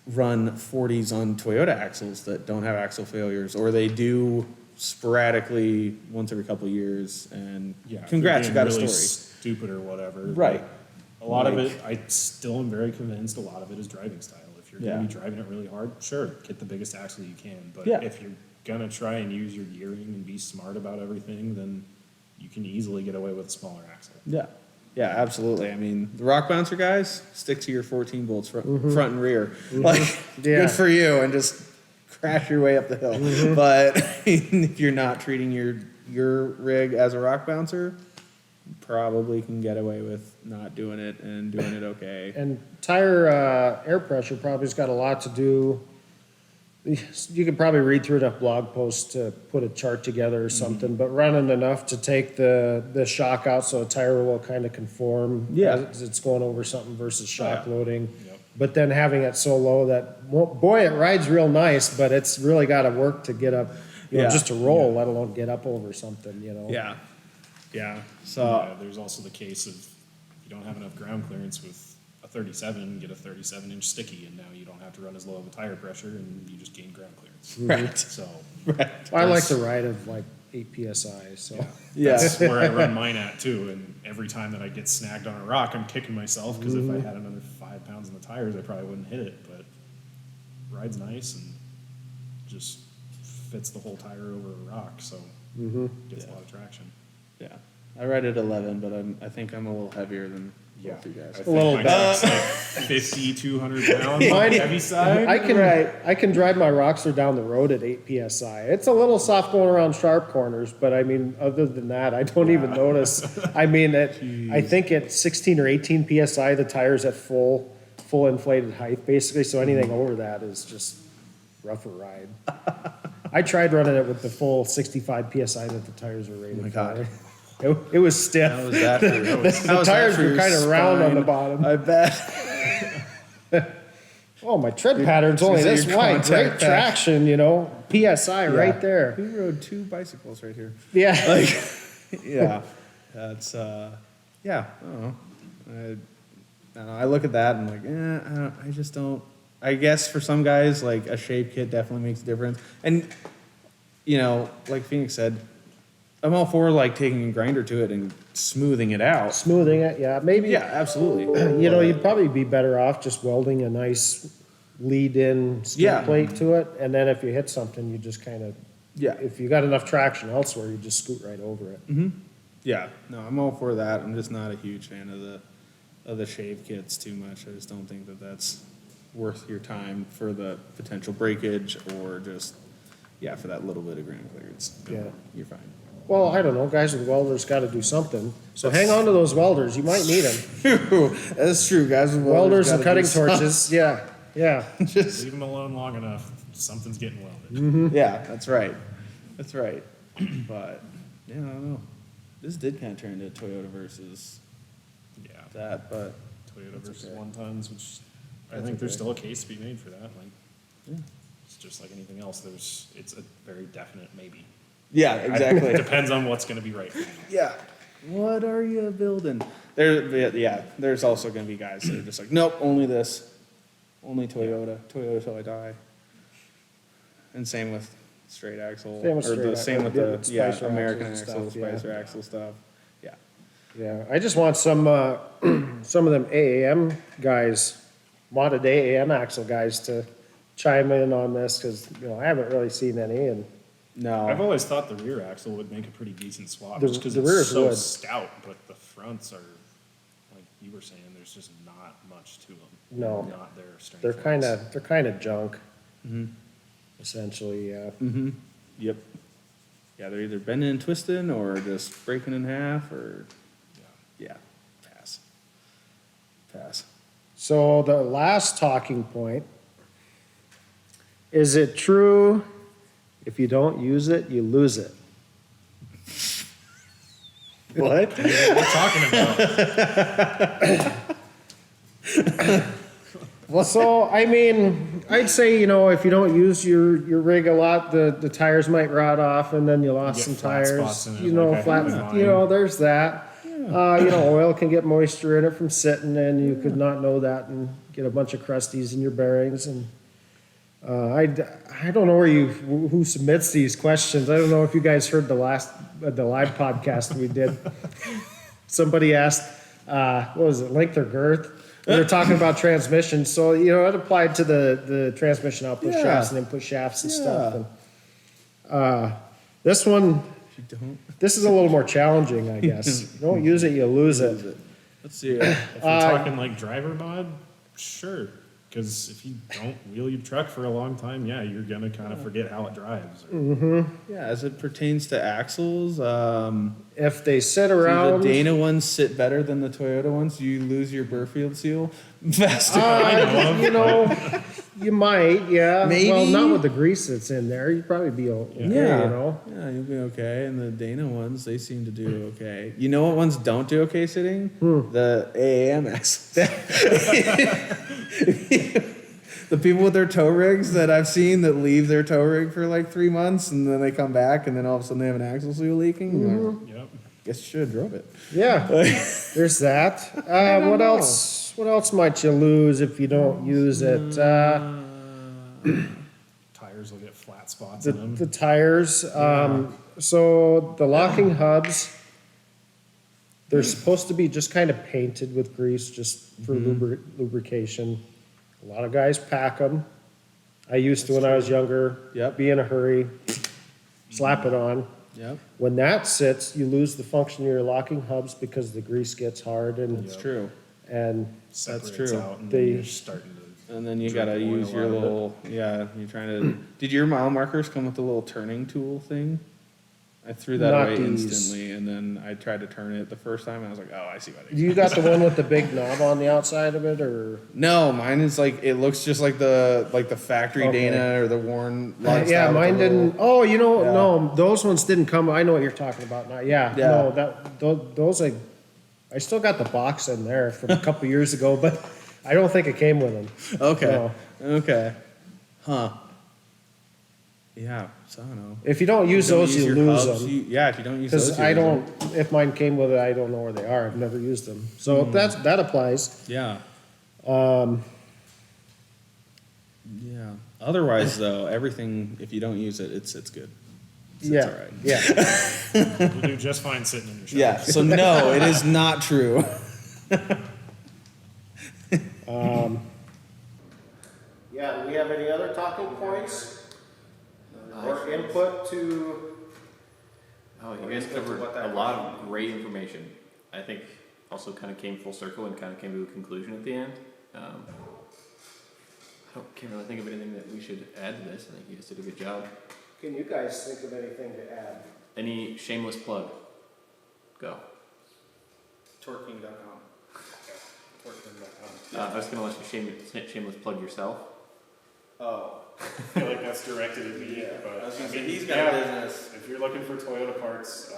run 40s on Toyota axles that don't have axle failures, or they do sporadically once every couple of years. And Yeah, if congrats, you you're got being a really story. stupid or whatever. Right. A lot of Like- it, I still am very convinced. A lot of it is driving style. If you're Yeah. going to be driving it really hard, sure, get the biggest axle you can. But Yeah. if you're gonna try and use your gearing and be smart about everything, then you can easily get away with a smaller axle. Yeah. Yeah, absolutely. I mean, the rock bouncer guys, stick to your 14 bolts front and rear. Like, Yeah. good for you, and just crash your way up the hill. But if you're not treating your rig as a rock bouncer, you probably can get away with not doing it and doing it okay. And tire air pressure probably's got a lot to do. You could probably read through enough blog posts to put a chart together or something, but running enough to take the shock out so a tire will kind of conform Yeah. as it's going over something versus shock Yeah. loading. Yep. But then having it so low that, boy, it rides real nice, but it's really got to work to get up, Yeah. just to roll, let alone get up over something, Yeah. Yeah. So, Yeah, there's also the case of you don't have enough ground clearance with a 37, get a 37-inch sticky, and now you don't have to run as low of a tire pressure, and you just gain ground clearance. right. So Right. I like the ride of like 8 PSI, so. Yeah. that's where I run mine at too. And every time that I get snagged on a rock, I'm kicking myself because if I had another 5 pounds in the tires, I probably wouldn't hit it. But ride's nice and just fits the whole tire over a rock, so gets a lot of traction. Yeah. I ride at 11, but I think I'm a little heavier than Yeah, both you guys. I think little my bit. truck's like 50, 200 pounds on the Mine- heavy side. I can drive my Rockster down the road at 8 PSI. It's a little soft going around sharp corners, but I mean, other than that, I don't even notice. I mean, I think at 16 or 18 PSI, the tire's at full inflated height, basically, so anything over that is just rougher ride. I tried running it with the full 65 PSI that the tires are rated my God. for. It was stiff. How was that for The tires were kind of round on the bottom. I bet. Oh, my tread pattern's only is that this your wide. contact Great patch? traction, PSI right there. We rode 2 bicycles right here. Yeah. Like, yeah, that's yeah. I don't know. I don't know. I look at that and I'm like, I just don't. I guess for some guys, like a shape kit definitely makes a difference. And like Phoenix said, I'm all for like taking a grinder to it and smoothing it out. Smoothing it, yeah. Maybe, Yeah, absolutely. you'd probably be better off just welding a nice lead-in skid Yeah. plate to it. And then if you hit something, you just kind of, Yeah. if you got enough traction elsewhere, you just scoot right over it. Yeah, no, I'm all for that. I'm just not a huge fan of the shave kits too much. I just don't think that that's worth your time for the potential breakage or just for that little bit of ground clearance. Yeah. You're fine. Well, I don't know, guys with welders got to do something. So hang on to those welders, you might need them. That's true, guys. Welders and cutting torches, yeah. Just Leave them alone long enough, something's getting welded. yeah, that's right. That's right. But I don't know. This did kind of turn into Toyota versus Yeah, that, but Toyota versus okay. 1-tons, which I That's think there's okay. still a case to be made for that. Like, Yeah. it's just like anything else. It's a very definite maybe. yeah, It exactly. depends on what's going to be right for you. Yeah. What are you building? There's also going to be guys that are just like, nope, only this. Only Toyota. Toyota till I die. And same with straight axle. Same with straight same with axle, the Spicer American axles and axle, stuff, yeah. Spicer axle stuff. Yeah. Yeah, I just want some of them AAM guys, modded AAM axle guys to chime in on this, because, I haven't really seen any, and No. I've always thought the rear axle would make a pretty decent swap, The- just because the it's rears so would. stout, but the fronts are, like you were saying, there's just not much to them. No. Not their strength. they're points. kind of junk. Essentially, yeah. Mm-hmm. Yep. Yeah, they're either bending and twisting or just breaking in half or, yeah, pass. Pass. So the last talking point, is it true if you don't use it, you lose it? What? What are we talking about? Well, so, I mean, I'd say, if you don't use your rig a lot, the tires might rot off and then you lost get some flat tires. spots in it, like I Flat, have in mine. there's that. Oil can get moisture in it from sitting and you could not know that and get a bunch of crusties in your bearings and I don't know who submits these questions. I don't know if you guys heard the live podcast we did. Somebody asked, what was it, length or girth? We were talking about transmission, so it applied to the transmission output Yeah. shafts and input shafts and stuff. Yeah. And, this one, If you don't, this is a little more challenging, I guess. You don't use it, you lose it. let's see. If you're talking like driver mod, sure. Because if you don't wheel your truck for a long time, yeah, you're gonna kind of forget how it drives. Yeah, as it pertains to axles, If they sit do around, the Dana ones sit better than the Toyota ones? Do you lose your Burfield seal faster? you might, yeah. Maybe. Well, not with the grease that's in there. You'd probably be okay, Yeah, you'll be okay. And the Dana ones, they seem to do okay. You know what ones don't do okay sitting? The AAM axles. The people with their tow rigs that I've seen that leave their tow rig for like 3 months and then they come back and then all of a sudden they have an axle seal leaking. Yep. Guess you should have drove it. Yeah, there's that. What else? What else might you lose if you don't use it? Tires will get flat spots in them. The tires. So the locking hubs, they're supposed to be just kind of painted with grease just for lubrication. A lot of guys pack them. I used to when I was younger. Yep. Be in a hurry, slap it on. Yep, When that sits, you lose the function of your locking hubs because the grease gets hard that's true. and Separates true. out and They- then you're starting to. And then you Drip gotta oil use your out of it. little, you're trying to, did your mile markers come with the little turning tool thing? I threw that Not away these. instantly and then I tried to turn it the first time and I was like, oh, I see why they. you got the one with the big knob on the outside of it, or? No, mine is like, it looks just like the factory Okay. Dana or the Warren. lug Yeah, style with mine the little- didn't. Oh, Yeah. no, those ones didn't come. I know what you're talking about now. Yeah, Yeah. no, those I still got the box in there from a couple years ago, but I don't think it came with them. Okay, No. okay, huh. Yeah, so I don't know. If you don't use Don't those, you your lose hubs, them. yeah, if you don't use those. Because you I lose don't. them. If mine came with it, I don't know where they are. I've never used them, so that applies. Yeah. Um, Yeah. Otherwise, though, everything, if you don't use it, it's good. It's yeah, all right. yeah. You'll do just fine sitting in your shop. Yeah. So no, it is not true. Yeah. Do we have any other talking points or input to? Oh, you guys covered a lot of great information. I think also kind of came full circle and kind of came to a conclusion at the end. Can't really think of anything that we should add to this. I think you guys did a good job. Can you guys think of anything to add? Any shameless plug? Go. TorqueKing.com. I was going to let you shameless plug yourself. Oh. I feel like that's directed at me, but he's yeah, got a business. If you're looking for Toyota parts,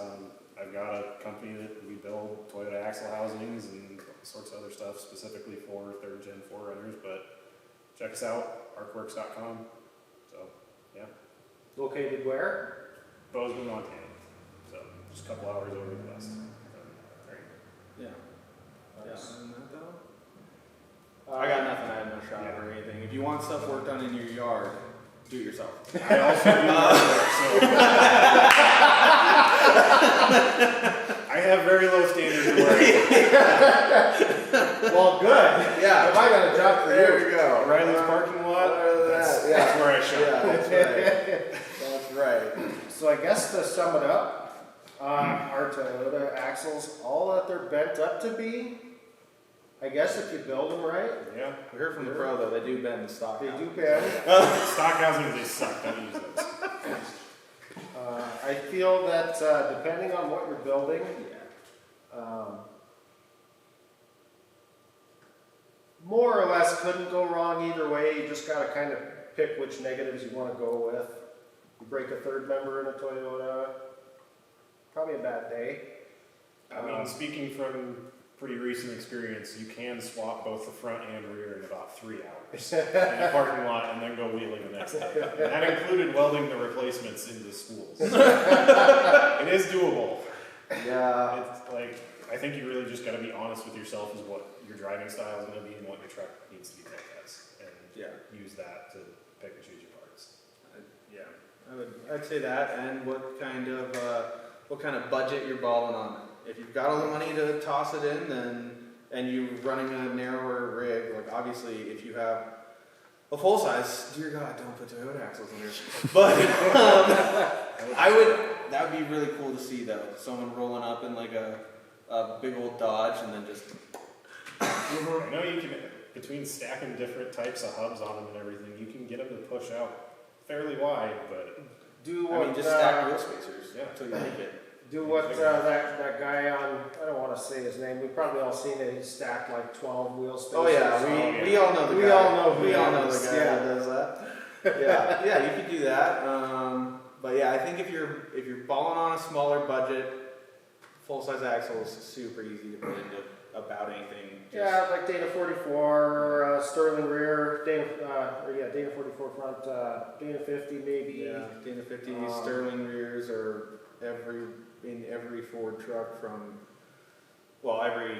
I've got a company that we build Toyota axle housings and all sorts of other stuff specifically for 3rd gen 4Runners, but check us out, arcworks.com. So, yeah. Located where? Bozeman, Montana. So, just a couple hours over the west. Yeah. I got nothing. I have no shop or anything. If you want stuff worked on in your yard, do it yourself. I also do artwork, so. I have very low standards of work. Well, good. Yeah. If I got a job for There you. we go. Riley's parking lot, that's where I shop. Yeah, that's right. That's right. So I guess to sum it up, our Toyota axles, all that they're bent up to be, I guess if you build them right, Yeah. We heard from the pro though, they do bend the stock. they out. do bend. Stock housings, they suck. Don't use those. I feel that depending on what you're building, more or less couldn't go wrong either way. You just got to kind of pick which negatives you want to go with. You break a third member in a Toyota, probably a bad day. I mean, speaking from pretty recent experience, you can swap both the front and rear in about 3 hours in a parking lot and then go wheeling the next day. And that included welding the replacements into the spools. It is doable. Yeah. It's like, I think you really just got to be honest with yourself as what your driving style is going to be and what your truck needs to be built as, and use that to pick and choose your parts. I'd say that, and what kind of budget you're balling on. If you've got all the money to toss it in, then, and you're running a narrower rig, like obviously if you have a full size, dear God, don't put Toyota axles in there. But that would be really cool to see though. Someone rolling up in like a big old Dodge and then just. I know you can, between stacking different types of hubs on them and everything, you can get them to push out fairly wide, but Just stack wheel spacers until you make it. Do what that guy on, I don't want to say his name, we've probably all seen it, he stacked like 12 wheel spacers. Oh yeah, we all know the guy. We all know who we he all know is. the guy Yeah. that does that. Yeah, you could do that. But yeah, I think if you're balling on a smaller budget, full size axle is super easy to put into about anything. Yeah, like Dana 44, Sterling rear, Dana 44 front, Dana 50 maybe. Yeah, Dana 50 Sterling rears are in every Ford truck from, every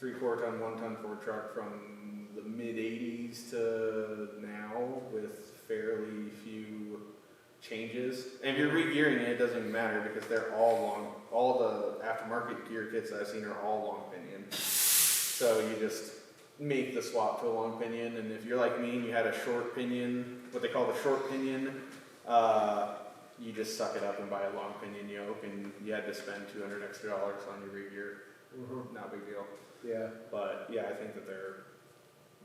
3/4 ton, 1 ton Ford truck from the mid 80s to now with fairly few changes. And if you're re-gearing it, it doesn't even matter because they're all long. All the aftermarket gear kits that I've seen are all long pinion. So you just make the swap to a long pinion, and if you're like me and you had a short pinion, what they call the short pinion, you just suck it up and buy a long pinion yoke, and you had to spend $200 extra on your re-gear. Not a big deal. Yeah. But yeah, I think that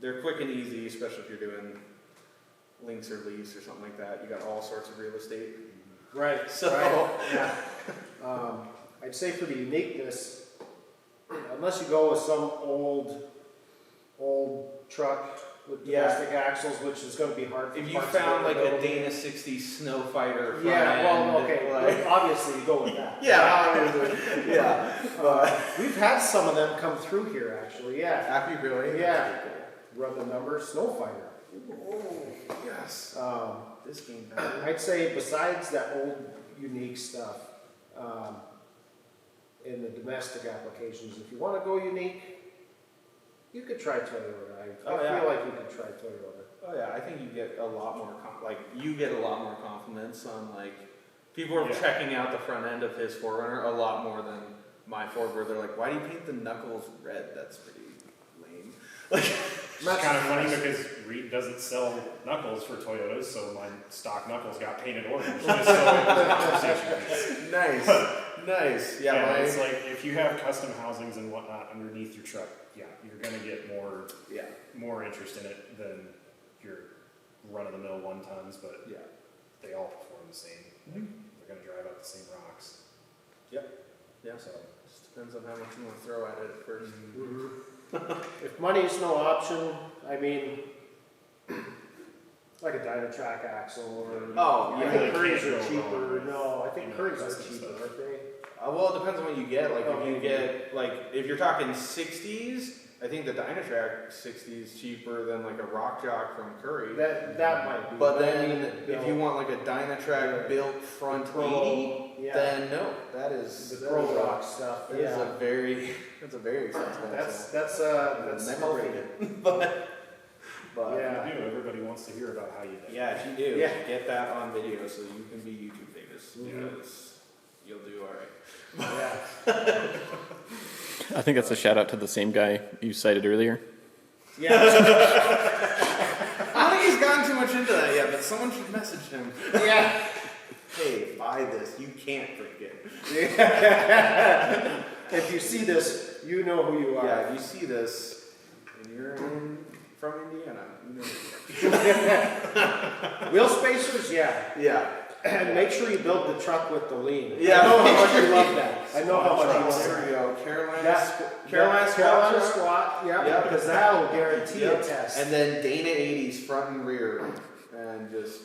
they're quick and easy, especially if you're doing links or lease or something like that. You got all sorts of real estate. Right. So yeah. I'd say for the uniqueness, unless you go with some old truck with domestic axles, which is going to be hard. if you found like a Dana 60 Snow Fighter front end, obviously you go with that. We've had some of them come through here actually. Yeah. Happy really? Yeah. Run the number, Snow Fighter. Oh, yes. This game I'd say besides that old unique stuff, in the domestic applications, if you want to go unique, you could try Toyota. I feel like you could try Toyota. Oh yeah, I think you get a lot more compliments on like people are checking out the front end of his 4Runner a lot more than my Ford, where they're like, "Why do you paint the knuckles red? That's pretty lame." Like, it's kind of funny because Reed doesn't sell knuckles for Toyotas, so my stock knuckles got painted orange. Just so it was a conversation piece. nice. Yeah, it's like if you have custom housings and whatnot underneath your truck, you're gonna get more interest in it than your run-of-the-mill 1 tons, but they all perform the same. Like, they're gonna drive up the same rocks. Yeah. So Just depends on how much you want to throw at it at first. If money's no option, I mean, like a Dynatrac axle or I think Currys are cheaper. No, I think Currys are cheaper, aren't they? Well, it depends on what you get. Like if you get if you're talking 60s, I think the Dynatrac 60 is cheaper than like a Rock Jock from Curry. That might be. But then if you want like a Dynatrac built front 80, then no, that is the Pro Rock stuff. That's a very expensive. That's never healthy. rated. but everybody wants to hear about how you do. Yeah, if you do, get that on video so you can be YouTube famous. Because you'll do all right. Yeah. I think that's a shout out to the same guy you cited earlier. Yeah. I don't think he's gotten too much into that yet, but someone should message him. Yeah. Hey, buy this. You can't drink it. If you see this, you know who you are. Yeah, if you see this and you're from Indiana, you know who you are. Wheel spacers, Yeah. and make sure you build the truck with the lean. Yeah. I know how much you love that. I know how much you love There that. we go. Carolina Carolina squat, Yeah. because that will guarantee a test. And then Dana 80s front and rear, and just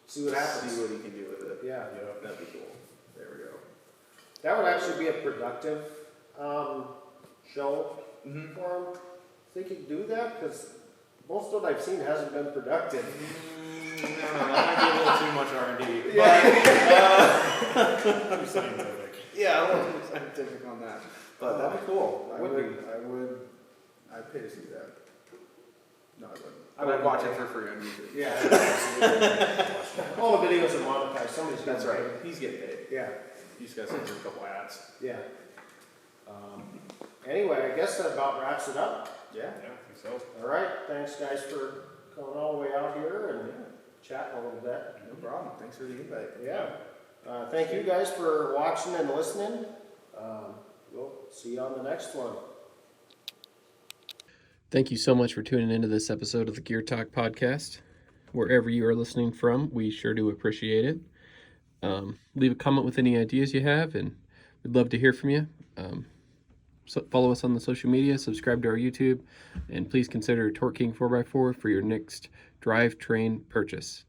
see what happens. See what he can do with it. Yeah. That'd be cool. There we go. That would actually be a productive show for him. Think he'd do that? Because most of what I've seen hasn't been productive. No, that might be a little too much R&D. Yeah. Too scientific. Yeah, a little too scientific on that. But that'd be cool. I'd pay to see that. No, I wouldn't. I would watch it for free on YouTube. Yeah. absolutely. All the videos are monetized, somebody's That's getting right. He's getting paid. paid. Yeah, You just gotta send through a couple ads. yeah. Anyway, I guess that about wraps it up. Yeah, I think so. All right, thanks guys for coming all the way out here and chatting a little bit. No problem. Thanks for the invite. Yeah. Thank you guys for watching and listening. We'll see you on the next one. Thank you so much for tuning into this episode of the Gear Talk podcast. Wherever you are listening from, we sure do appreciate it. Leave a comment with any ideas you have, and we'd love to hear from you. So follow us on the social media, subscribe to our YouTube, and please consider Torque King 4x4 for your next drivetrain purchase.